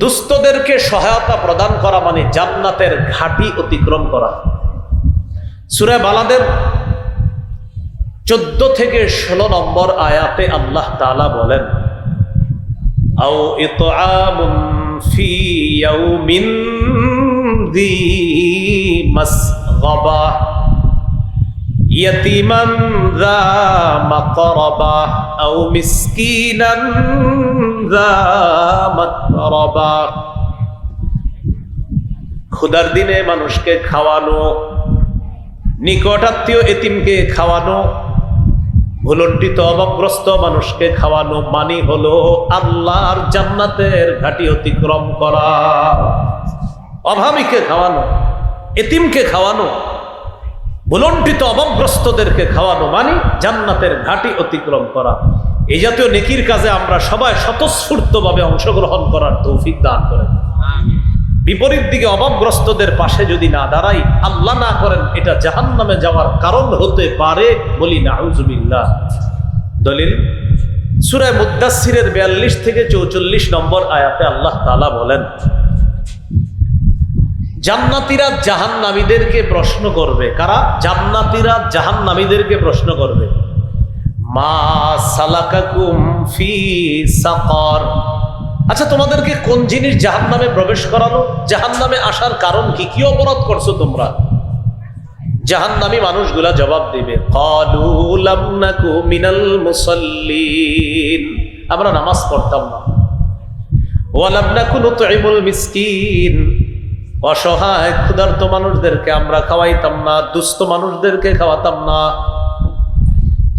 দুস্থদেরকে সহায়তা প্রদান করা মানে জান্নাতের ঘাটি অতিক্রম করা। সূরা বালাদের 14 থেকে 16 নম্বর আয়াতে আল্লাহ তাআলা বলেন, আও ইতআমুন ফি ইয়াউমিন যী মাসগাবা ইয়াতীমান যা মাকরাবা আও মিসকিনান যা মাতরাবা। ক্ষুধার দিনে মানুষকে খাওয়ানো, নিকটাত্মীয় এতিমকে খাওয়ানো, ভুলণ্ঠিত অভাবগ্রস্ত মানুষকে খাওয়ানো মানে হলো আল্লাহর জান্নাতের ঘাটি অতিক্রম করা। অভাবীকে খাওয়ানো, এতিমকে খাওয়ানো, ভুলণ্ঠিত অভাবগ্রস্তদেরকে খাওয়ানো মানে জান্নাতের ঘাটি অতিক্রম করা। এই জাতীয় নেকির কাজে আমরা সবাই স্বতঃস্ফূর্তভাবে অংশগ্রহণ করার তৌফিক দান করেন। বিপরীত দিকে অভাবগ্রস্তদের পাশে যদি না দাঁড়াই, আল্লাহ না করেন, এটা জাহান্নামে যাওয়ার কারণ হতে পারে, বলি নাউজুবিল্লাহ। দলিল সূরা মুদ্দাসসিরের 42 থেকে 44 নম্বর আয়াতে আল্লাহ তাআলা বলেন, জান্নাতীরা জাহান্নামীদেরকে প্রশ্ন করবে। কারা? জান্নাতীরা জাহান্নামীদেরকে প্রশ্ন করবে, মা সালাকাকুম ফি সাকার। আচ্ছা, তোমাদেরকে কোন জিনিস জাহান্নামে প্রবেশ করালো? জাহান্নামে আসার কারণ কি? কি অপরাধ করছো তোমরা? জাহান্নামী মানুষগুলা জবাব দিবে, ক্বালু লাম নাকু মিনাল মুসাল্লিন, আমরা নামাজ পড়তাম না। ওয়া লাম নাকু নুতঈমুল মিসকিন, অসহায় ক্ষুধার্ত মানুষদেরকে আমরা খাওয়াইতাম না, দুস্থ মানুষদেরকে খাওয়াতাম না।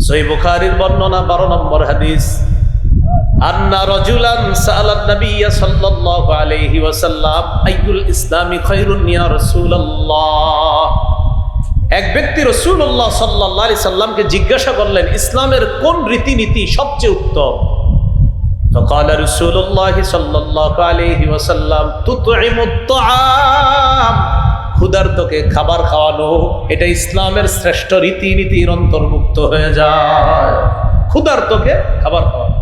সহিহ বুখারীর বর্ণনা 12 নম্বর হাদিস, আন্না রাজুলান সাআলান নাবিয়্য সাল্লাল্লাহু আলাইহি ওয়াসাল্লাম আইয়ুল ইসলামি খায়রুন ইয়া রাসূলুল্লাহ। এক ব্যক্তি রাসূলুল্লাহ সাল্লাল্লাহু আলাইহি সাল্লামকে জিজ্ঞাসা করলেন, ইসলামের কোন রীতিনীতি সবচেয়ে উত্তম? فقال رسول الله صلى الله عليه وسلم تطعم الطعام, ক্ষুধার্তকে খাবার খাওয়ানো, এটা ইসলামের শ্রেষ্ঠ রীতিনীতির অন্তর্ভুক্ত হয়ে যায়। ক্ষুধার্তকে খাবার খাওয়ানো।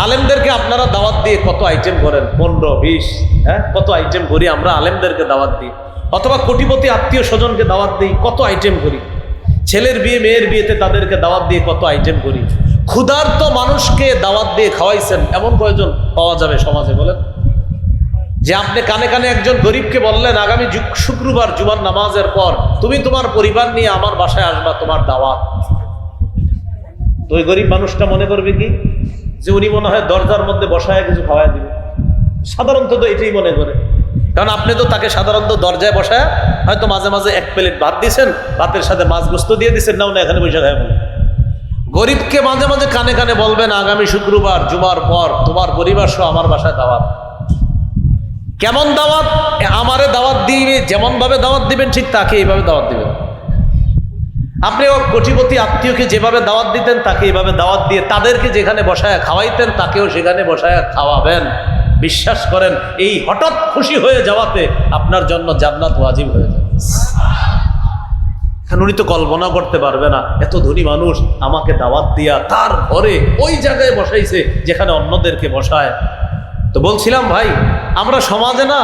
আলেমদেরকে আপনারা দাওয়াত দিয়ে কত আইটেম করেন? 15-20, হ্যাঁ, কত আইটেম করি আমরা আলেমদেরকে দাওয়াত দিই। অথবা কোটিপতি আত্মীয় স্বজনকে দাওয়াত দিই, কত আইটেম করি। ছেলের বিয়ে, মেয়ের বিয়েতে তাদেরকে দাওয়াত দিয়ে কত আইটেম করি। ক্ষুধার্ত মানুষকে দাওয়াত দিয়ে খাওয়াইছেন এমন কয়জন পাওয়া যাবে সমাজে বলেন? যে আপনি কানে কানে একজন গরিবকে বললেন, আগামী শুক্রবার জুমার নামাজের পর তুমি তোমার পরিবার নিয়ে আমার বাসায় আসবা, তোমার দাওয়াত। তো ওই গরিব মানুষটা মনে করবে কি, যে উনি মনে হয় দরজার মধ্যে বসায় কিছু খাওয়াই দিবে। সাধারণত তো এটাই মনে করে, কারণ আপনি তো তাকে সাধারণত দরজায় বসায় হয়তো মাঝে মাঝে 1 প্লেট ভাত দিয়েছেন, ভাতের সাথে মাছ গোস্ত দিয়ে দিচ্ছেন, নাও না এখানে বসে খায় বলে। গরিবকে মাঝে মাঝে কানে কানে বলবেন, আগামী শুক্রবার জুমার পর তোমার পরিবার সহ আমার বাসায় দাওয়াত। কেমন দাওয়াত? আমারে দাওয়াত দিয়ে যেমন ভাবে দাওয়াত দিবেন ঠিক তাকে এইভাবে দাওয়াত দিবেন। আপনি ওর কোটিপতি আত্মীয়কে যেভাবে দাওয়াত দিতেন তাকে এইভাবে দাওয়াত দিয়ে তাদেরকে যেখানে বসায় খাওয়াইতেন তাকেও সেখানে বসায় খাওয়াবেন। বিশ্বাস করেন, এই হঠাৎ খুশি হয়ে যাওয়াতে আপনার জন্য জান্নাত ওয়াজিব হয়ে যাবে। উনি তো কল্পনা করতে পারবে না, এত ধনী মানুষ আমাকে দাওয়াত দিয়া তার ঘরে ওই জায়গায় বসাইছে যেখানে অন্যদেরকে বসায়। তো বলছিলাম ভাই, আমরা সমাজে না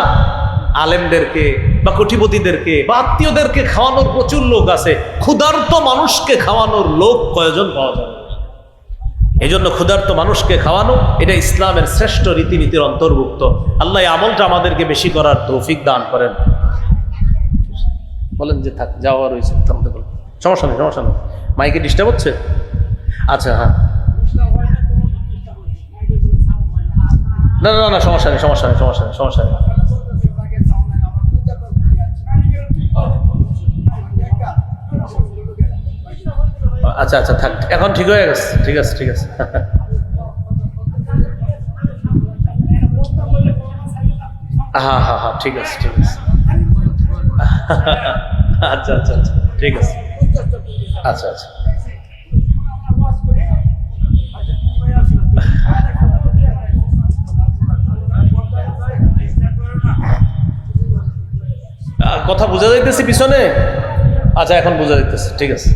আলেমদেরকে বা কোটিপতিদেরকে বা আত্মীয়দেরকে খাওয়ানোর প্রচুর লোক আছে, ক্ষুধার্ত মানুষকে খাওয়ানোর লোক কয়জন পাওয়া যাবে? এই জন্য ক্ষুধার্ত মানুষকে খাওয়ানো এটা ইসলামের শ্রেষ্ঠ রীতিনীতির অন্তর্ভুক্ত। আল্লাহ এই আমলটা আমাদেরকে বেশি করার তৌফিক দান করেন। বলেন যে থাক, যাওয়া রয়েছে, সমস্যা নেই, সমস্যা নেই। মাইকে ডিস্টার্ব হচ্ছে? আচ্ছা, হ্যাঁ, না না না, সমস্যা নেই, সমস্যা নেই, সমস্যা নেই, সমস্যা নেই। আচ্ছা আচ্ছা, থাক, এখন ঠিক হয়ে গেছে। ঠিক আছে, ঠিক আছে। হ্যাঁ হ্যাঁ হ্যাঁ, ঠিক আছে, ঠিক আছে। আচ্ছা আচ্ছা আচ্ছা, ঠিক আছে। আচ্ছা আচ্ছা, কথা বোঝা যাইতেছে পিছনে? আচ্ছা, এখন বোঝা যাইতেছে, ঠিক আছে।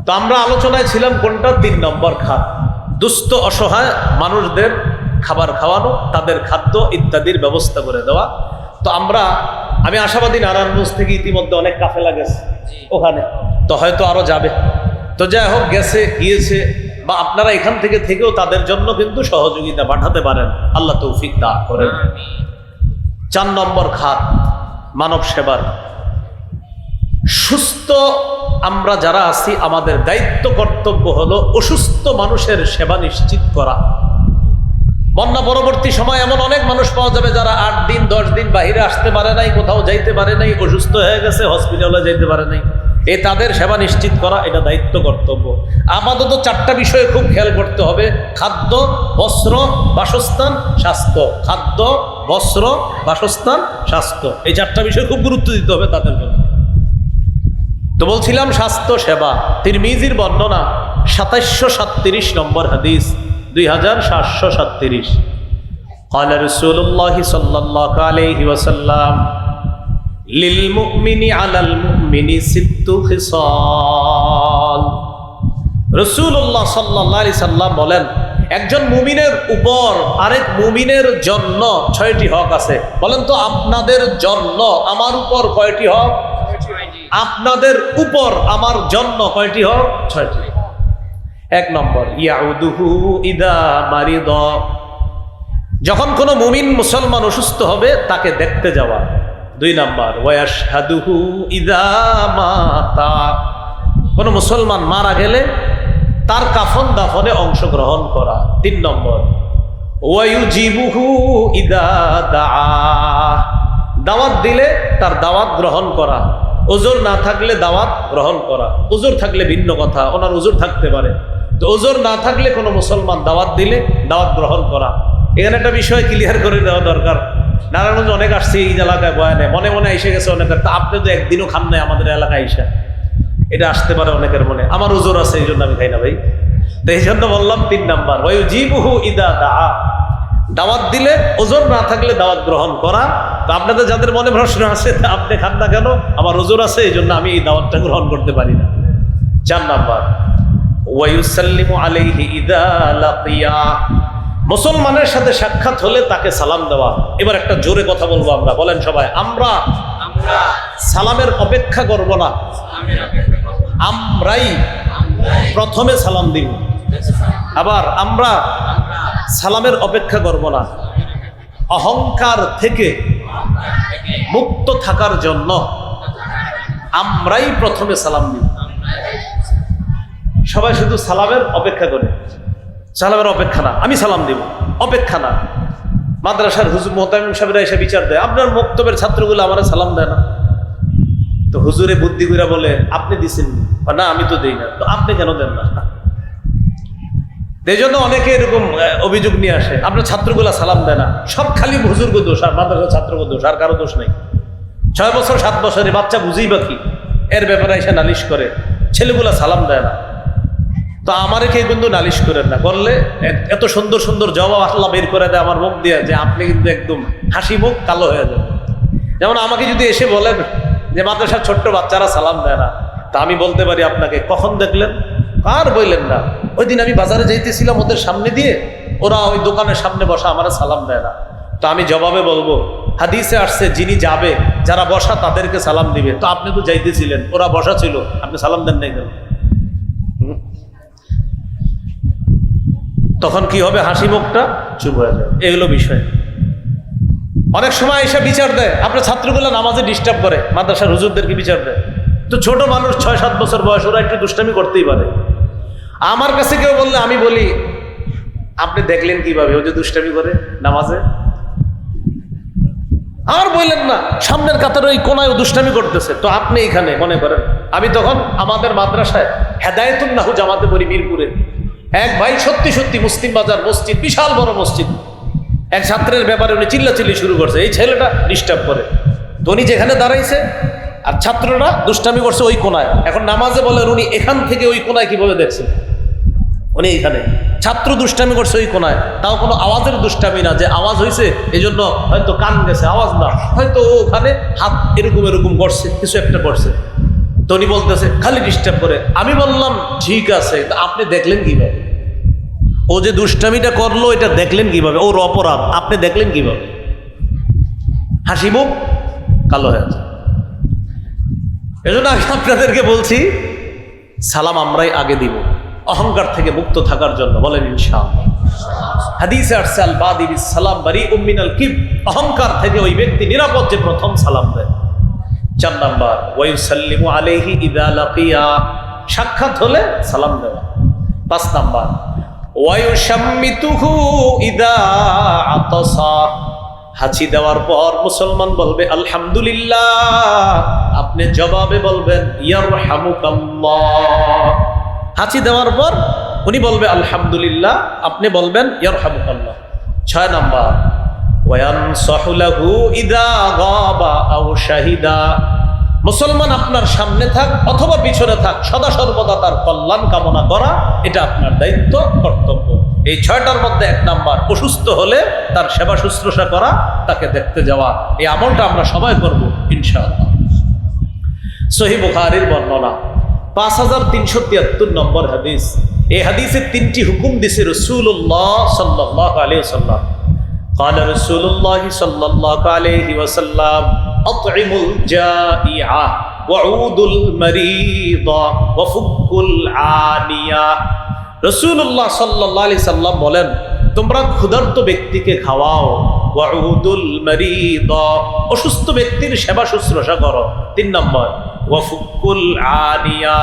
তো আমরা আলোচনায় ছিলাম কোনটা? 3 নম্বর খাত, দুস্থ অসহায় মানুষদের খাবার খাওয়ানো, তাদের খাদ্য ইত্যাদির ব্যবস্থা করে দেওয়া। তো আমি আশাবাদী নারায়ণগঞ্জ থেকে ইতিমধ্যে অনেক কাফেলা গেছে ওখানে, তো হয়তো আরো যাবে। তো যাই হোক, গিয়েছে, বা আপনারা এখান থেকেও তাদের জন্য কিন্তু সহযোগিতা পাঠাতে পারেন, আল্লাহ তৌফিক দান করেন। 4 নম্বর খাত মানব সেবার। সুস্থ আমরা যারা আছি, আমাদের দায়িত্ব কর্তব্য হলো অসুস্থ মানুষের সেবা নিশ্চিত করা। বন্যা পরবর্তী সময় এমন অনেক মানুষ পাওয়া যাবে যারা 8 দিন 10 দিন বাহিরে আসতে পারে নাই, কোথাও যাইতে পারে নাই, অসুস্থ হয়ে গেছে, হসপিটালে যাইতে পারে নাই। তাদের সেবা নিশ্চিত করা এটা দায়িত্ব কর্তব্য। আপাতত 4টা বিষয়ে খুব খেয়াল করতে হবে: খাদ্য, বস্ত্র, বাসস্থান, স্বাস্থ্য। খাদ্য, বস্ত্র, বাসস্থান, স্বাস্থ্য, এই 4টা বিষয়ে খুব গুরুত্ব দিতে হবে তাদের জন্য। তো বলছিলাম স্বাস্থ্য সেবা। তিরমিজির বর্ণনা 2737 নম্বর হাদিস, 2737। قال رسول الله صلى الله عليه وسلم للمؤمن على المؤمن 6 خصال। রাসূলুল্লাহ সাল্লাল্লাহু আলাইহি সাল্লাম বলেন, একজন মুমিনের উপর আরেক মুমিনের জন্য 6টি হক আছে। বলেন তো, আপনাদের জন্য আমার উপর কয়টি হক? আপনাদের উপর আমার জন্য কয়টি হক? 6টি। 1 নম্বর, ইয়াউদুহু ইদা মারিদ। যখন কোনো মুমিন মুসলমান অসুস্থ হবে তাকে দেখতে যাওয়া। 2 নম্বর, ওয়াশহাদুহু ইদা মাতা। কোনো মুসলমান মারা গেলে তার কাফন দাফনে অংশগ্রহণ করা। 3 নম্বর, ওয়ায়ুজিবুহু ইদা দাআ। দাওয়াত দিলে তার দাওয়াত গ্রহণ করা। ওজোর না থাকলে দাওয়াত গ্রহণ করা। ওজোর থাকলে ভিন্ন কথা, ওনার ওজোর থাকতে পারে। তো ওজোর না থাকলে কোনো মুসলমান দাওয়াত দিলে দাওয়াত গ্রহণ করা। এখানে একটা বিষয় ক্লিয়ার করে দেওয়া দরকার। নারায়ণগঞ্জ অনেক আসছে এই এলাকায় বয়ানে, মনে মনে এসে গেছে অনেকের। তা আপনি তো একদিনও খান নাই আমাদের এলাকায় এসে, এটা আসতে পারে অনেকের মনে। আমার ওজোর আছে, এই জন্য আমি খাই না ভাই। তো এই জন্য বললাম 3 নম্বর, ওয়ায়ুজিবুহু ইদা দাআ। দাওয়াত দিলে, ওজোর না থাকলে দাওয়াত গ্রহণ করা। তো আপনাদের যাদের মনে প্রশ্ন আছে, আপনি খান না কেন? আমার ওজোর আছে, এই জন্য আমি এই দাওয়াতটা গ্রহণ করতে পারি না। 4 নম্বর, ওয়ায়ুসাল্লিমু আলাইহি ইদা লাকিয়া। মুসলমানের সাথে সাক্ষাৎ হলে তাকে সালাম দেওয়া। এবার একটা জোরে কথা বলবো আমরা, বলেন সবাই, আমরা সালামের অপেক্ষা করব না, আমরাই প্রথমে সালাম দিব। আবার আমরা সালামের অপেক্ষা করব না। অহংকার থেকে মুক্ত থাকার জন্য আমরাই প্রথমে সালাম দিব। সবাই শুধু সালামের অপেক্ষা করে, সালামের অপেক্ষা না, আমি সালাম দিব, অপেক্ষা না। মাদ্রাসার হুজুর মোহতামিম সাহেবরা এসে বিচার দেয়, আপনার মক্তবের ছাত্রগুলো আমার সালাম দেয় না। তো হুজুরে বুদ্ধি করে বলে, আপনি দিচ্ছেন না? আমি তো দেই না। তো আপনি কেন দেন না? এই জন্য অনেকে এরকম অভিযোগ নিয়ে আসে, আপনার ছাত্রগুলা সালাম দেয় না। সব খালি হুজুরকে দোষ আর মাদ্রাসার ছাত্রকে দোষ, আর কারো দোষ নেই। 6 বছর 7 বছরে বাচ্চা বুঝেই বা কি, এর ব্যাপারে এসে নালিশ করে, ছেলেগুলা সালাম দেয় না। তো আমারে কেউ কিন্তু নালিশ করেন না, করলে এত সুন্দর সুন্দর জবাব আল্লাহ বের করে দেয় আমার মুখ দিয়ে, যে আপনি কিন্তু একদম হাসি মুখ কালো হয়ে যাবে। যেমন আমাকে যদি এসে বলেন যে মাদ্রাসার ছোট্ট বাচ্চারা সালাম দেয় না, তা আমি বলতে পারি আপনাকে, কখন দেখলেন? আর বললেন না, ওই দিন আমি বাজারে যাইতেছিলাম ওদের সামনে দিয়ে, ওরা ওই দোকানের সামনে বসা আমার সালাম দেয় না। তো আমি জবাবে বলবো, হাদিসে আসছে যিনি যাবে, যারা বসা তাদেরকে সালাম দিবে। তো আপনি তো যাইতেছিলেন, ওরা বসা ছিল, আপনি সালাম দেন নাই কেন? তখন কি হবে? হাসি মুখটা চুপ হয়ে যাবে। এগুলো বিষয়। অনেক সময় এসে বিচার দেয়, আপনার ছাত্রগুলো নামাজে ডিস্টার্ব করে, মাদ্রাসার হুজুরদেরকে বিচার দেয়। তো ছোট মানুষ, 6-7 বছর বয়স, ওরা একটু দুষ্টামি করতেই পারে। আমার কাছে কেউ বললে আমি বলি, আপনি দেখলেন কিভাবে ও যে দুষ্টামি করে নামাজে? আর বললেন না, সামনের কাতারে ওই কোনায় ও দুষ্টামি করতেছে, তো আপনি এখানে মনে করেন। আমি তখন আমাদের মাদ্রাসায় হেদায়েতুন নাহু জামাতে পড়ি মিরপুরে। এক ভাই সত্যি সত্যি মুসলিম বাজার মসজিদ, বিশাল বড় মসজিদ, এক ছাত্রের ব্যাপারে উনি চিল্লাচিল্লি শুরু করছে, এই ছেলেটা ডিস্টার্ব করে। তো উনি যেখানে দাঁড়াইছে আর ছাত্ররা দুষ্টামি করছে ওই কোনায়। এখন নামাজে বলেন উনি এখান থেকে ওই কোনায় কিভাবে দেখছেন? উনি এখানে ছাত্র দুষ্টামি করছে ওই কোনায়, তাও কোনো আওয়াজের দুষ্টামি না যে আওয়াজ হয়েছে এই জন্য হয়তো কান গেছে, আওয়াজ না, হয়তো ওখানে হাত এরকম এরকম করছে, কিছু একটা করছে। তো উনি বলতেছে খালি ডিস্টার্ব করে। আমি বললাম ঠিক আছে, আপনি দেখলেন কিভাবে? ও যে দুষ্টামিটা করলো এটা দেখলেন কিভাবে? ওর অপরাধ আপনি দেখলেন কিভাবে? হাসি মুখ কালো হয়ে যায়। এজন্য আমি আপনাদেরকে বলছি সালাম আমরাই আগে দিব, অহংকার থেকে মুক্ত থাকার জন্য। বলেন ইনশাআল্লাহ। হাদিসে আসছে আল বাদি বিস সালাম বারিউম মিনাল কিবর, অহংকার থেকে ওই ব্যক্তি নিরাপদ যে প্রথম সালাম দেয়। 4 নাম্বার ওয়া ইউসাল্লিমু আলাইহি ইযা লাকিয়া, সাক্ষাৎ হলে সালাম দেওয়া। 5 নাম্বার ওয়া ইউশাম্মিতুহু ইযা আতাসা, হাঁচি দেওয়ার পর মুসলমান বলবে আলহামদুলিল্লাহ, আপনি জবাবে বলবেন ইয়ারহামুকাল্লাহ। হাঁচি দেওয়ার পর উনি বলবে আলহামদুলিল্লাহ, আপনি বলবেন ইয়ারহামুকাল্লাহ। 6 নাম্বার ওয়ায়ানসাহু লাহু ইযা গাবা আও শাহিদা, মুসলমান আপনার সামনে থাক অথবা পিছনে থাক, সদা সর্বদা তার কল্যাণ কামনা করা, এটা আপনার দায়িত্ব, কর্তব্য। এই 6টার মধ্যে 1 নাম্বার অসুস্থ হলে তার সেবা শুশ্রূষা করা, তাকে দেখতে যাওয়া। এই আমলটা আমরা সবাই করব ইনশাআল্লাহ। সহিহ বুখারীর বর্ণনা 5373 নম্বর হাদিস। এই হাদিসে 3টি হুকুম দিছে রাসূলুল্লাহ সাল্লাল্লাহু আলাইহি ওয়াসাল্লাম। قال رسول الله صلى الله عليه وسلم اطعموا الجائع وعودوا المريض وفكوا العانية। রাসূলুল্লাহ সাল্লাল্লাহু আলাইহি সাল্লাম বলেন, তোমরা ক্ষুধার্ত ব্যক্তিকে খাওয়াও, ওয়াউদুল মারিদ, অসুস্থ ব্যক্তির সেবা শুশ্রূষা করো। 3 নম্বর ওয়াফুকুল আনিয়া,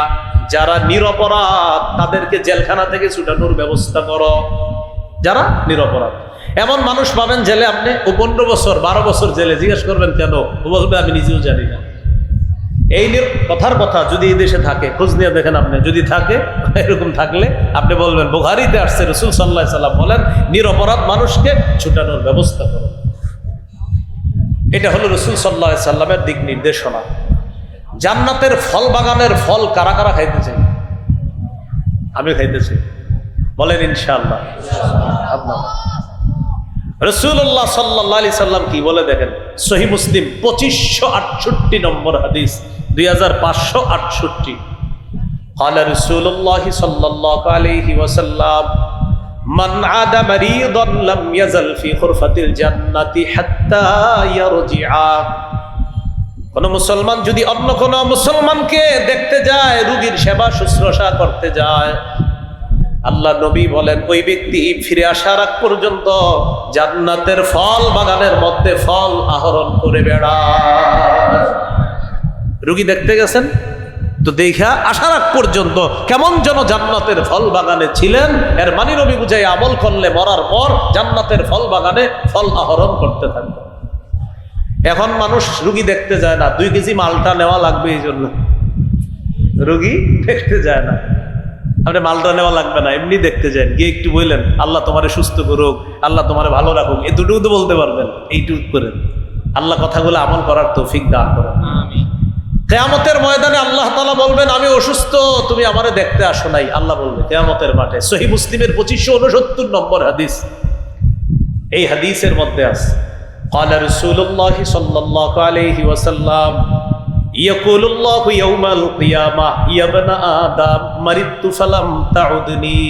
যারা নিরপরাধ তাদেরকে জেলখানা থেকে ছুটানোর ব্যবস্থা করো। যারা নিরপরাধ, এমন মানুষ পাবেন জেলে আপনি, ও 15 বছর 12 বছর জেলে, জিজ্ঞেস করবেন কেন? ও বলবে আমি নিজেও জানি না। এই কথার কথা যদি এই দেশে থাকে, খোঁজ নিয়ে দেখেন আপনি, যদি থাকে এরকম থাকলে আপনি বলবেন বুখারীতে আসছে রাসূল সাল্লাল্লাহু আলাইহি সাল্লাম বলেন নিরপরাধ মানুষকে ছুটানোর ব্যবস্থা করো। এটা হলো রাসূল সাল্লাল্লাহু আলাইহি সাল্লামের দিক নির্দেশনা। জান্নাতের ফল বাগানের ফল কারা কারা খাইতে চাই? আমি খাইতে চাই, বলেন ইনশাআল্লাহ। রাসূলুল্লাহ সাল্লাল্লাহু আলাইহি সাল্লাম কি বলে দেখেন, সহিহ মুসলিম 2568 নম্বর হাদিস, 2568। قال رسول الله صلى الله عليه وسلم من عاد مريضا لم يزل في غرفة الجنة حتى يرجع। কোন মুসলমান যদি অন্য কোন মুসলমানকে দেখতে যায়, রোগীর সেবা শুশ্রূষা করতে যায়, আল্লাহ নবী বলেন ওই ব্যক্তি ফিরে আসার আগ পর্যন্ত জান্নাতের ফল বাগানের মধ্যে ফল আহরণ করে বেড়ায়। রোগী দেখতে গেছেন তো দেখা আসার আগ পর্যন্ত কেমন যেন জান্নাতের ফল বাগানে ছিলেন, এর মানে নবী বুঝাই আমল করলে মরার পর জান্নাতের ফল বাগানে ফল আহরণ করতে থাকবে। এখন মানুষ রোগী দেখতে যায় না, 2 কেজি মালটা নেওয়া লাগবে, এই জন্য রোগী দেখতে যায় না। আপনি মালটা নেওয়া লাগবে না, এমনি দেখতে যান, গিয়ে একটু বললেন আল্লাহ তোমারে সুস্থ করুক, আল্লাহ তোমারে ভালো রাখুক, এই দুটো তো বলতে পারবেন। এইটুকু করেন, আল্লাহ কথাগুলো আমল করার তৌফিক দান করেন। কিয়ামতের ময়দানে আল্লাহ তাআলা বলবেন আমি অসুস্থ, তুমি আমারে দেখতে আসো নাই। আল্লাহ বলবে কিয়ামতের মাঠে। সহিহ মুসলিমের 2569 নম্বর হাদিস। এই হাদিসের মধ্যে আছে قال رسول الله صلى الله عليه وسلم يقول الله يوم القيامة يا ابن آدم مرضت فلم تعدني।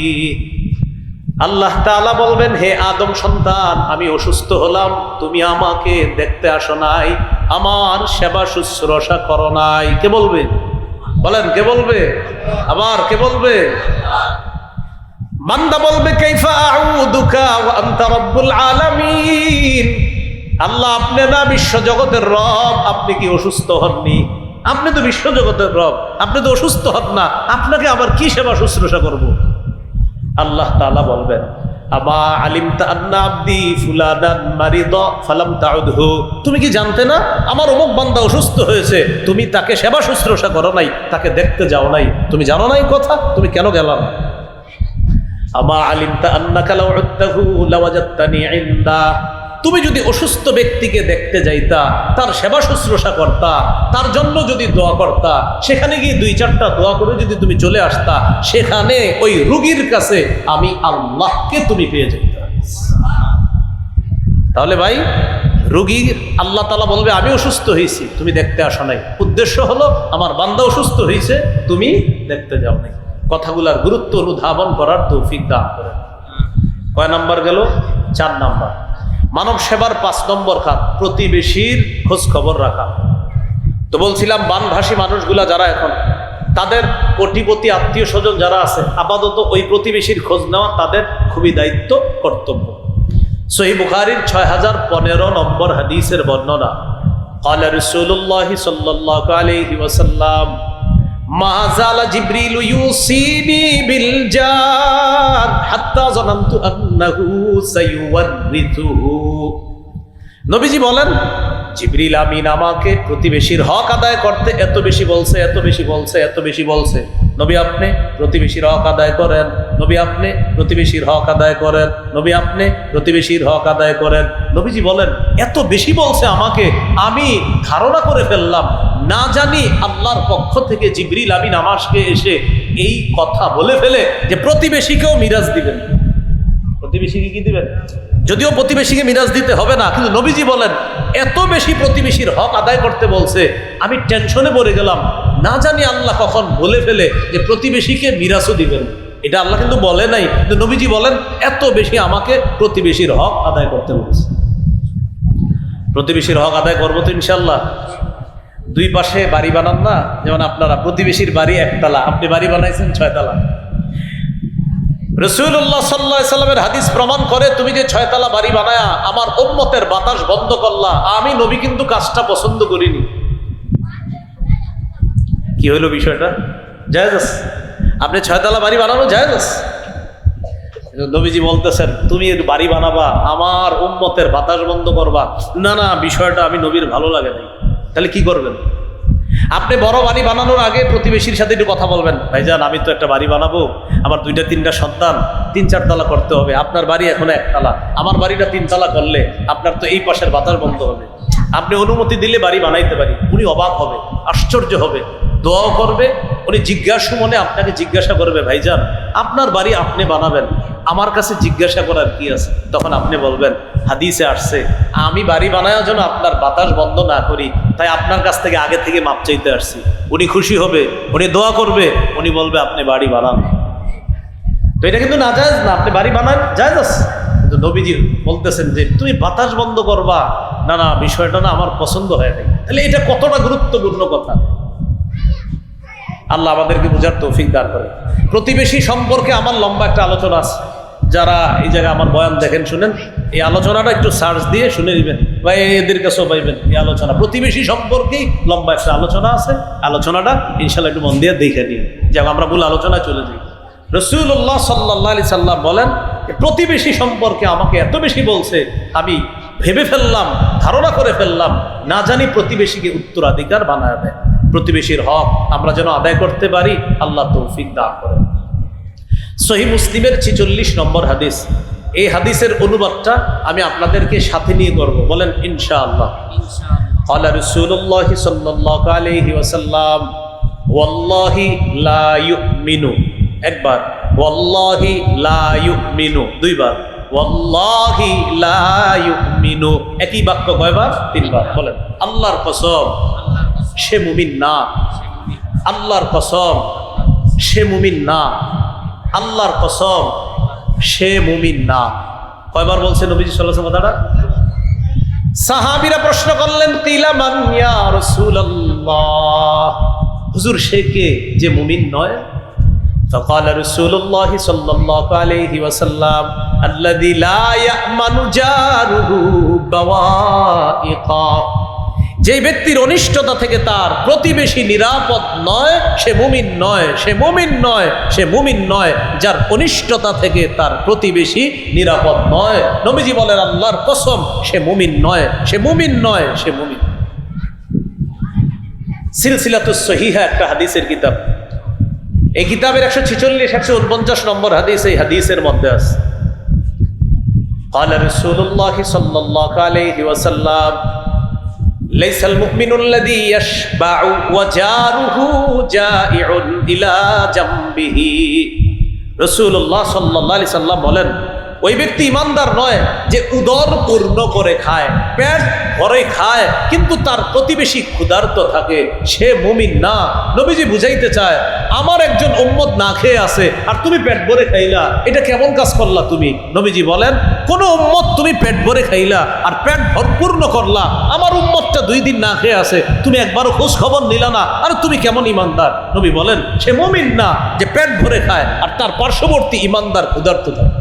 আল্লাহ তাআলা বলবেন হে আদম সন্তান, আমি অসুস্থ হলাম, তুমি আমাকে দেখতে আসো নাই, আমার সেবা শুশ্রূষা করো নাই। কে বলবে? বলেন কে বলবে? আবার কে বলবে? বান্দা বলবে কাইফা আউদুকা ওয়া আনতা রাব্বুল আলামিন। আল্লাহ আপনি না বিশ্ব জগতের রব, আপনি কি অসুস্থ হননি? আপনি তো বিশ্ব জগতের রব, আপনি তো অসুস্থ হন না, আপনাকে আবার কি সেবা শুশ্রূষা করব? আল্লাহ তাআলা বলবেন আমা আলিমতা আন্না আবদি ফুলানান মারিদা ফালাম তাউদহু। তুমি কি জানতে না আমার অমুক বান্দা অসুস্থ হয়েছে, তুমি তাকে সেবা শুশ্রূষা করো নাই, তাকে দেখতে যাও নাই, তুমি জানো নাই কথা, তুমি কেন গেলা না? আমা আলিমতা আন্নাকা লাউ উদ্দাহু লাওয়াজাদতানি ইনদা। তুমি যদি অসুস্থ ব্যক্তিকে দেখতে যাইতা, তার সেবা শুশ্রূষা করতা, তার জন্য যদি দোয়া করতা, সেখানে গিয়ে 2-4টা দোয়া করে যদি তুমি চলে আসতা, সেখানে ওই রোগীর কাছে আমি আল্লাহকে তুমি পেয়ে যেতা। তাহলে ভাই, রোগীর আল্লাহ তাআলা বলবে আমি অসুস্থ হয়েছি, তুমি দেখতে আসো নাই। উদ্দেশ্য হলো আমার বান্দা অসুস্থ হয়েছে, তুমি দেখতে যাও নাই। কথাগুলার গুরুত্ব অনুধাবন করার তৌফিক দান করেন। কয় নাম্বার গেল? 4 নাম্বার। মানব সেবার 5 নম্বর খাত প্রতিবেশীর খোঁজ খবর রাখা। তো বলছিলাম বানভাসী মানুষগুলা যারা এখন, তাদের কোটিপতি আত্মীয় স্বজন যারা আছে, আপাতত ওই প্রতিবেশীর খোঁজ নেওয়া তাদের খুবই দায়িত্ব, কর্তব্য। সহিহ বুখারীর 6015 নম্বর হাদিসের বর্ণনা, ক্বালা রাসূলুল্লাহি সাল্লাল্লাহু আলাইহি ওয়াসাল্লাম মা যালা জিবরিল ইউসিনি বিল জার হাত্তা যানানতু আন্নাহু সায়ুওয়ারিথুহু। নবীজি বলেন, জিবরিল আমিন আমাকে প্রতিবেশীর হক আদায় করতে এত বেশি বলছে, এত বেশি বলছে, এত বেশি বলছে। নবী আপনি প্রতিবেশীর হক আদায় করেন, নবী আপনি প্রতিবেশীর হক আদায় করেন, নবী আপনি প্রতিবেশীর হক আদায় করেন। নবীজি বলেন, এত বেশি বলছে আমাকে, আমি ধারণা করে ফেললাম, না জানি আল্লাহর পক্ষ থেকে জিবরিল আমিন আমাকে এসে এই কথা বলে ফেলে যে প্রতিবেশীকেও মিরাজ দিবেন। প্রতিবেশীকে কি দিবেন? যদিও প্রতিবেশীকে মিরাজ দিতে হবে না, কিন্তু নবীজি বলেন এত বেশি প্রতিবেশীর হক আদায় করতে বলছে, আমি টেনশনে পড়ে গেলাম, না জানি আল্লাহ কখন বলে ফেলে যে প্রতিবেশীকে মিরাজও দিবেন। এটা আল্লাহ কিন্তু বলে নাই, কিন্তু নবীজি বলেন এত বেশি আমাকে প্রতিবেশীর হক আদায় করতে বলছে। প্রতিবেশীর হক আদায় করবো তো ইনশাল্লাহ। 2 পাশে বাড়ি বানান না, যেমন আপনারা প্রতিবেশীর বাড়ি 1 তলা, আপনি বাড়ি বানাইছেন 6 তলা। রাসূলুল্লাহ সাল্লাল্লাহু আলাইহি সাল্লামের হাদিস প্রমাণ করে, তুমি যে 6 তলা বাড়ি বানায়া আমার উম্মতের বাতাস বন্ধ করলা, আমি নবী কিন্তু কাজটা পছন্দ করিনি। কি হইল বিষয়টা? জায়েজ আছে? আপনি 6 তলা বাড়ি বানানো জায়েজ আছে? নবীজি বলতেছেন তুমি এর বাড়ি বানাবা, আমার উম্মতের বাতাস বন্ধ করবা, না না, বিষয়টা আমি নবীর ভালো লাগে নাই। তাহলে কি করবেন? আপনি বড় বাড়ি বানানোর আগে প্রতিবেশীর সাথে একটু কথা বলবেন, ভাইজান আমি তো একটা বাড়ি বানাবো, আমার 2-3টা সন্তান, 3-4 তলা করতে হবে, আপনার বাড়ি এখনো 1 তলা, আমার বাড়িটা 3 তলা করলে আপনার তো এই পাশের বাতাস বন্ধ হবে, আপনি অনুমতি দিলে বাড়ি বানাইতে পারি। উনি অবাক হবে, আশ্চর্য হবে, দোয়াও করবে। উনি জিজ্ঞাসা মনে আপনাকে জিজ্ঞাসা করবে, ভাইজান আপনার বাড়ি আপনি বানাবেন, আমার কাছে জিজ্ঞাসা করার কি আছে? তখন আপনি বলবেন, হাদিসে আসছে আমি বাড়ি বানানোর জন্য আপনার বাতাস বন্ধ না করি, তাই আপনার কাছ থেকে আগে থেকে মাপ চাইতে আসছি। উনি খুশি হবে, উনি দোয়া করবে, উনি বলবে আপনি বাড়ি বানান। তো এটা কিন্তু না জায়েজ না, আপনি বাড়ি বানান জায়েজ আছে, কিন্তু নবীজি বলতেছেন যে তুমি বাতাস বন্ধ করবা, না না, বিষয়টা না আমার পছন্দ হয় নাই। তাহলে এটা কতটা গুরুত্বপূর্ণ কথা, আল্লাহ আমাদেরকে বোঝার তৌফিক দান করে। প্রতিবেশী সম্পর্কে আমার লম্বা একটা আলোচনা আছে, যারা এই জায়গায় আমার বয়ান দেখেন শুনেন, এই আলোচনাটা একটু সার্চ দিয়ে শুনে নেবেন বা এদের কাছেও পাইবেন। এই আলোচনা প্রতিবেশী সম্পর্কেই লম্বা একটা আলোচনা আছে, আলোচনাটা ইনশাল্লাহ একটু মন দিয়ে দেখে নিন, যেমন আমরা মূল আলোচনায় চলে যাই। রাসূলুল্লাহ সাল্লাল্লাহু আলাইহি সাল্লাম বলেন, প্রতিবেশী সম্পর্কে আমাকে এত বেশি বলছে, আমি ভেবে ফেললাম, ধারণা করে ফেললাম, না জানি প্রতিবেশীকে উত্তরাধিকার বানায় দেয়। প্রতিবেশীর হক আমরা যেন আদায় করতে পারি, আল্লাহ তৌফিক দান করেন। সহিহ মুসলিমের 46 নম্বর হাদিস, এই হাদিসের অনুবাদটা আমি আপনাদেরকে সাথে নিয়ে করব, বলেন ইনশাআল্লাহ। ক্বালা রাসূলুল্লাহি সাল্লাল্লাহু আলাইহি ওয়াসাল্লাম ওয়াল্লাহি লা ইউমিনু, একবার ওয়াল্লাহি লা ইউমিনু, 2 বার ওয়াল্লাহি লা ইউমিনু, একই বাক্য কয়বার? 3 বার। বলেন আল্লাহর কসম সে মুমিন না, আল্লাহর কসম সে মুমিন না, আল্লাহর কসম সে মুমিন না। কয়বার বলছে নবীজি সাল্লাল্লাহু আলাইহি ওয়াসাল্লাম কথাটা? সাহাবীরা প্রশ্ন করলেন, কিলা মান ইয়া রাসূলুল্লাহ, হুজুর সে কে যে মুমিন নয়? فقال رسول الله صلى الله عليه وسلم الذي لا يأمن جاره بوائقا, যে ব্যক্তির অনিষ্টতা থেকে তার প্রতিবেশী নিরাপদ নয়, সে মুমিন নয়, সে মুমিন নয়, সে মুমিন নয়, যার অনিষ্টতা থেকে তার প্রতিবেশী নিরাপদ নয়। নবীজি বলেন আল্লাহর কসম সে মুমিন নয়, সে মুমিন নয়, সে মুমিন। সিলসিলাতুস সহিহা একটা হাদিসের কিতাব, এই কিতাবের 146-149 নম্বর হাদিস এই হাদিসের মধ্যে আছে। قال رسول الله صلى الله عليه وسلم ليس المؤمن الذي يشبع وجاره جائع إلى جنبه রাসূলুল্লাহ সাল্লাল্লাহু আলাইহি সাল্লাম বলেন, ওই ব্যক্তি ইমানদার নয় যে উদর পূর্ণ করে খায়, পেট ভরে খায়, কিন্তু তার প্রতিবেশী ক্ষুধার্ত থাকে, সে মুমিন না। নবীজি বুঝাইতে চায়, আমার একজন উম্মত না খেয়ে আছে আর তুমি পেট ভরে খাইলা, এটা কেমন কাজ করলা তুমি? নবীজি বলেন, কোন উম্মত তুমি পেট ভরে খাইলা আর পেট ভরপূর্ণ করলা, আমার উম্মতটা 2 দিন না খেয়ে আছে, তুমি একবারও খোঁজ খবর নিলা না, আর তুমি কেমন ইমানদার? নবী বলেন, সে মুমিন না যে পেট ভরে খায় আর তার পার্শ্ববর্তী ইমানদার ক্ষুধার্ত থাকে।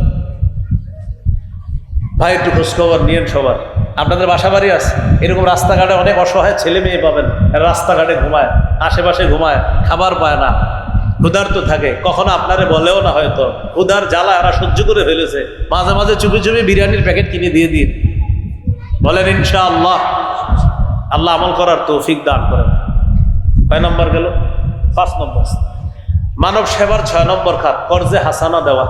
ভাই একটু খোঁজখবর নিয়েন সবার। আপনাদের বাসা বাড়ি আছে, এরকম রাস্তাঘাটে অনেক অসহায় ছেলে মেয়ে পাবেন, রাস্তাঘাটে ঘুমায়, আশেপাশে ঘুমায়, খাবার পায় না, ক্ষুধার্ত থাকে, কখনো আপনারে বলেও না, হয়তো ক্ষুধার জ্বালা এরা সহ্য করে ফেলেছে, মাঝে মাঝে চুপি চুপি বিরিয়ানির প্যাকেট কিনে দিয়ে দিন। বলেন ইনশাআল্লাহ, আল্লাহ আমল করার তৌফিক দান করেন। কয় নম্বর গেল? 5 নম্বর। মানব সেবার 6 নম্বর খাত, কর্জে হাসানা দেওয়া।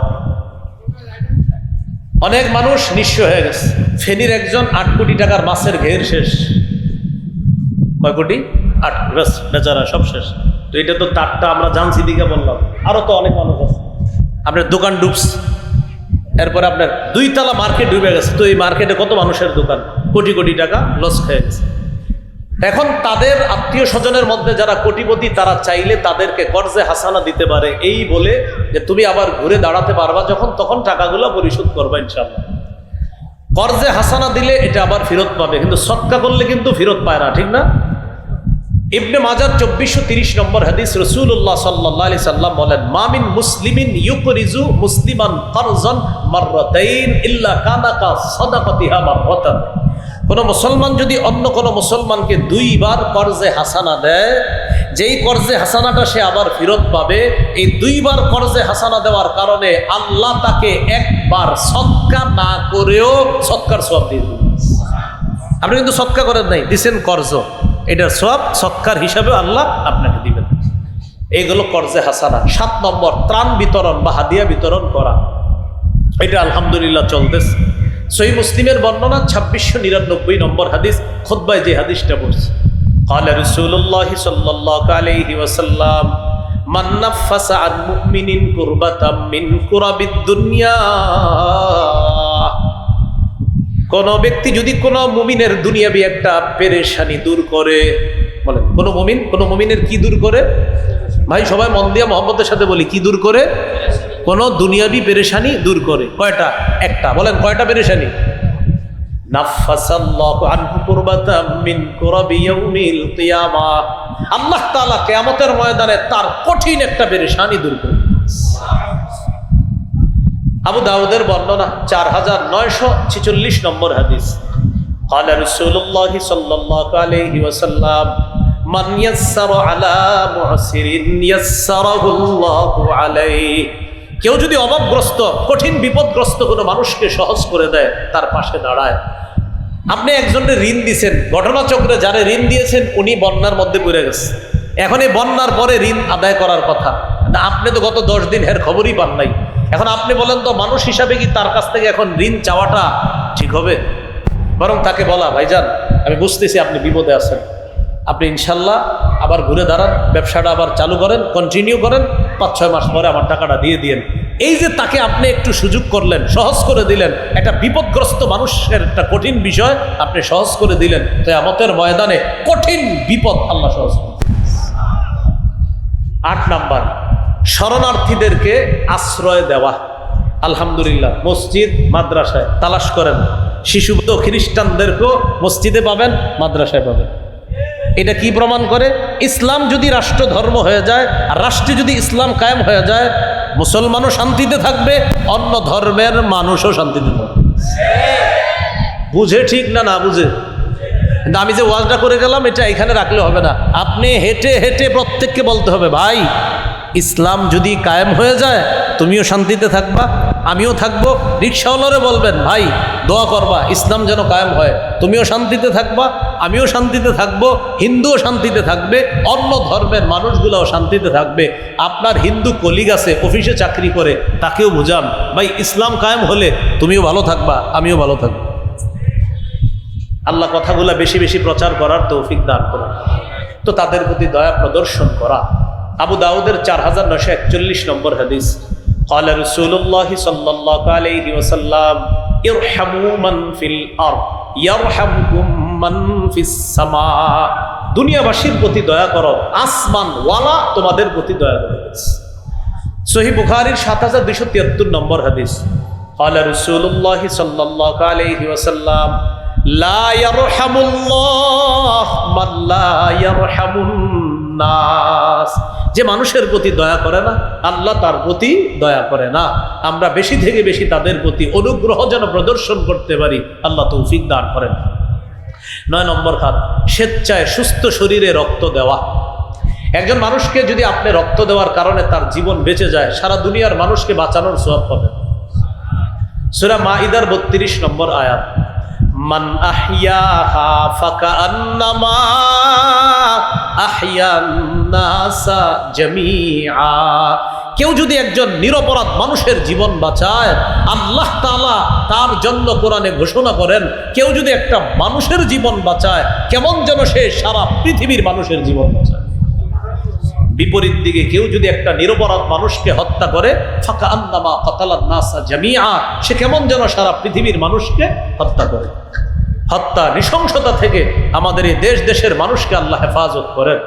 অনেক মানুষ নিঃস্ব হয়ে গেছে। ফেনীর একজন 8 কোটি টাকার মাছের ঘের শেষ। কয় কোটি? 8। বেশ, বেচারা সব শেষ। তো এটা তো তারটা আমরা জানছি দিকে বললাম, আরো তো অনেক মানুষ আছে। আপনার দোকান ডুবস, এরপরে আপনার 2 তলা মার্কেট ডুবে গেছে। তো এই মার্কেটে কত মানুষের দোকান, কোটি কোটি টাকা লস খেয়ে গেছে। এখন তাদের আত্মীয় স্বজনের মধ্যে যারা কোটিপতি, তারা চাইলে তাদেরকে কর্জে হাসানা দিতে পারে, এই বলে যে তুমি আবার ঘুরে দাঁড়াতে পারবা যখন, তখন টাকাগুলো পরিশোধ করবা ইনশাআল্লাহ। কর্জে হাসানা দিলে এটা আবার ফেরত পাবে, কিন্তু সদকা করলে কিন্তু ফেরত পায় না, ঠিক না? ইবনে মাজাহ 2430 নম্বর হাদিস, রাসূলুল্লাহ সাল্লাল্লাহু আলাইহি সাল্লাম বলেন, মা মিন মুসলিমিন ইউকরিজু মুসলিমান কারজান মাররাতাইন ইল্লা কানা কা সাদাকাতিহা মাররাতান। কোন মুসলমান যদি অন্য কোন মুসলমানকে 2 বার কর্জে হাসানা দেয়, যেই কর্জে হাসানাটা সে আবার ফেরত পাবে, এই 2 বার কর্জে হাসানা দেওয়ার কারণে আল্লাহ তাকে একবার সদকা না করেও সদকার সওয়াব দিয়ে দিবেন। আপনি কিন্তু সদকা করেন নাই, দিছেন কর্জ, এটার সওয়াব সদকার হিসাবে আল্লাহ আপনাকে দিবেন। এইগুলো কর্জে হাসানা। 7 নম্বর, ত্রাণ বিতরণ বা হাদিয়া বিতরণ করা। এটা আলহামদুলিল্লাহ চলতেছে। সহিহ মুসলিমের বর্ণনা 2699 নম্বর হাদিস, খুতবায় যে হাদিসটা বলছে, قال رسول الله صلى الله عليه وسلم من نفس عن مؤمن كربة من كرب الدنيا। কোন ব্যক্তি যদি কোন মুমিনের দুনিয়াবি একটা পেরেশানি দূর করে, বলেন কোন মুমিনের কি দূর করে? ভাই সবাই মন দিয়া মোহাম্মদের সাথে বলি, কি দূর করে? কোন দুনিয়াবি পেরেশানি দূর করে। কয়টা? একটা। বলেন কয়টা পেরেশানি? নাফাসাল্লাহু আনহু কুরবাতাম মিন কুরাবি ইয়াউমিল কিয়ামাহ। আল্লাহ তাআলা কিয়ামতের ময়দানে তার কঠিন একটা পেরেশানি দূর করে। আবু দাউদের বর্ণনা 4946 নম্বর হাদিস, قال رسول الله صلى الله عليه وسلم من يسر على معسر يسره الله عليه। কেউ যদি অভাবগ্রস্ত, কঠিন বিপদগ্রস্ত কোনো মানুষকে সহজ করে দেয়, তার পাশে দাঁড়ায়। আপনি একজনের ঋণ দিয়েছেন, ঘটনাচক্রে যারা ঋণ দিয়েছেন উনি বন্যার মধ্যে পড়ে গেছে, এখন এই বন্যার পরে ঋণ আদায় করার কথা, আপনি তো গত 10 দিন এর খবরই পান নাই। এখন আপনি বলেন তো, মানুষ হিসাবে কি তার কাছ থেকে এখন ঋণ চাওয়াটা ঠিক হবে? বরং তাকে বলা, ভাইজান আমি বুঝতেছি আপনি বিপদে আছেন, আপনি ইনশাল্লাহ আবার ঘুরে দাঁড়ান, ব্যবসাটা আবার চালু করেন, কন্টিনিউ করেন, 5-6 মাস পরে আমার টাকাটা দিয়ে দিয়েন। এই যে তাকে আপনি একটু সুযোগ করলেন, সহজ করে দিলেন, একটা বিপদগ্রস্ত মানুষের একটা কঠিন বিষয় আপনি সহজ করে দিলেন, কিয়ামতের ময়দানে কঠিন বিপদ আল্লাহ সহজ করে। 8 নাম্বার, শরণার্থীদেরকে আশ্রয় দেওয়া। আলহামদুলিল্লাহ মসজিদ মাদ্রাসায় তালাশ করেন, শিশু তো খ্রিস্টানদেরকেও মসজিদে পাবেন, মাদ্রাসায় পাবেন। এটা কি প্রমাণ করে? ইসলাম যদি রাষ্ট্র ধর্ম হয়ে যায়, আর রাষ্ট্রে যদি ইসলাম কায়েম হয়ে যায়, মুসলমানও শান্তিতে থাকবে, অন্য ধর্মের মানুষও শান্তিতে থাকবে। বুঝে ঠিক না? না বুঝে? কিন্তু আমি যে ওয়াজটা করে গেলাম এটা এখানে রাখলে হবে না, আপনি হেঁটে হেঁটে প্রত্যেককে বলতে হবে, ভাই ইসলাম যদি কায়েম হয়ে যায় তুমিও শান্তিতে থাকবা, আমিও থাকবো। রিক্সাওয়ালারে বলবেন, ভাই দোয়া করবা ইসলাম যেন কায়েম হয়, তুমিও শান্তিতে থাকবা, আমিও শান্তিতে থাকবো, হিন্দুও শান্তিতে থাকবে, অন্য ধর্মের মানুষগুলোও শান্তিতে থাকবে। আপনার হিন্দু কলিগ আছে, অফিসে চাকরি করে, তাকেও বুঝান, ভাই ইসলাম কায়েম হলে তুমিও ভালো থাকবা, আমিও ভালো থাকবো। আল্লাহ কথাগুলা বেশি বেশি প্রচার করার তৌফিক দান করুন। তো তাদের প্রতি দয়া প্রদর্শন করা। আবু দাউদের 4941 নম্বর হাদিস, قال رسول الله صلى الله عليه وسلم ارحموا من في الارض يرحمكم من في السماء। দুনিয়াবাসীর প্রতি দয়া করো, আসমান ওয়ালা তোমাদের প্রতি দয়া করবে। সহিহ বুখারীর 7273 নম্বর হাদিস, قال رسول الله صلى الله عليه وسلم لا يرحم الله من لا يرحم الناس। যে মানুষের প্রতি দয়া করে না, আল্লাহ তার প্রতি দয়া করে না। আমরা বেশি থেকে বেশি তাদের প্রতি অনুগ্রহ যেন প্রদর্শন করতে পারি, আল্লাহ তৌফিক দান করেন। 9 নম্বর খাত, স্বেচ্ছায় সুস্থ শরীরে রক্ত দেওয়া। একজন মানুষকে যদি আপনি রক্ত দেওয়ার কারণে তার জীবন বেঁচে যায়, সারা দুনিয়ার মানুষকে বাঁচানোর সওয়াব পাবেন। সূরা মাইদার 32 নম্বর আয়াত, মান আহইয়াহা ফাকান্নামা আহইয়ান নাসা জামিআ। কেউ যদি একজন নিরপরাধ মানুষের জীবন বাঁচায়, আল্লাহ তাআলা তার জন্য কোরআনে ঘোষণা করেন, কেউ যদি একটা মানুষের জীবন বাঁচায়, কেমন যেন সে সারা পৃথিবীর মানুষের জীবন বাঁচায়। বিপরীত দিকে কেউ যদি একটা নিরপরাধ মানুষকে হত্যা করে, ফাকান্নামা কাতালান নাসা জামিআ, সে কেমন যেন সারা পৃথিবীর মানুষকে হত্যা করে। হত্যা, নৃশংসতা থেকে আমাদের এই দেশ দেশের মানুষকে আল্লাহ হেফাজত করেন।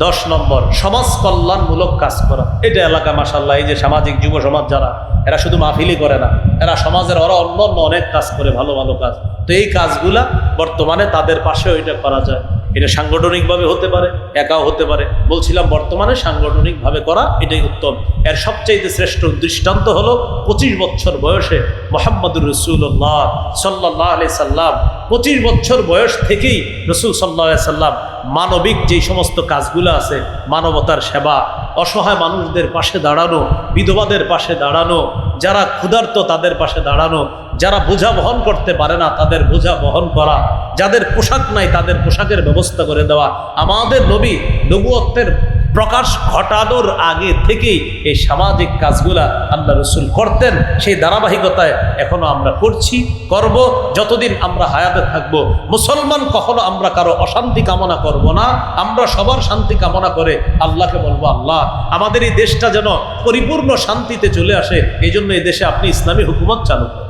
10 নম্বর, সমাজ কল্যাণমূলক কাজ করা। এটা এলাকা মাশাআল্লাহ, এই যে সামাজিক যুব সমাজ যারা, এরা শুধু মাহফিলই করে না, এরা সমাজের ওরা অন্য অনেক কাজ করে, ভালো ভালো কাজ। তো এই কাজগুলা বর্তমানে তাদের পাশেও এটা করা যায়। এটা সাংগঠনিকভাবে হতে পারে, একাও হতে পারে। বলছিলাম বর্তমানে সাংগঠনিকভাবে করা এটাই উত্তম। এর সবচাইতে শ্রেষ্ঠ দৃষ্টান্ত হলো 25 বছর বয়সে মুহাম্মদুর রাসূলুল্লাহ সাল্লাল্লাহু আলাইহি সাল্লাম, 25 বছর বয়স থেকেই রাসূল সাল্লাল্লাহু আলাইহি সাল্লাম মানবিক যেই সমস্ত কাজগুলো আছে, মানবতার সেবা, অসহায় মানুষদের পাশে দাঁড়ানো, বিধবাদের পাশে দাঁড়ানো, যারা ক্ষুধার্ত তাদের পাশে দাঁড়ানো, যারা বোঝা বহন করতে পারে না তাদের বোঝা বহন করা, যাদের পোশাক নাই তাদের পোশাকের ব্যবস্থা করে দেওয়া। আমাদের নবী নবুয়তের প্রকাশ ঘটানোর আগে থেকেই এই সামাজিক কাজগুলা আল্লাহ রাসূল করতেন। সেই ধারাবাহিকতায় এখনো আমরা করছি, করব। যতদিন আমরা হায়াতে থাকব, মুসলমান কখনো আমরা কারো অশান্তি কামনা করব না। আমরা সবার শান্তি কামনা করে আল্লাহকে বলবো, আল্লাহ আমাদের এই দেশটা যেন পরিপূর্ণ শান্তিতে চলে আসে, এই জন্য এই দেশে আপনি ইসলামী হুকুমত চালু করেন।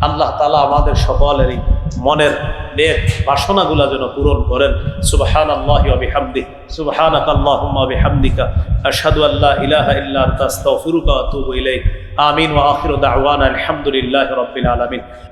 আল্লাহ তাআলা আমাদের সকলেরই মনের নেক বাসনাগুলা যেন পূরণ করেন। সুবহানাল্লাহি ওয়া বিহামদিহি, সুবহানাকাল্লাহুম্মা ওয়া বিহামদিকা, আশহাদু আল্লা ইলাহা ইল্লা আনতা আস্তাগফিরুকা ওয়া আতুবু ইলাইক। আমিন ওয়া আখিরু দাওয়ানা আলহামদুলিল্লাহি রাব্বিল আলামিন।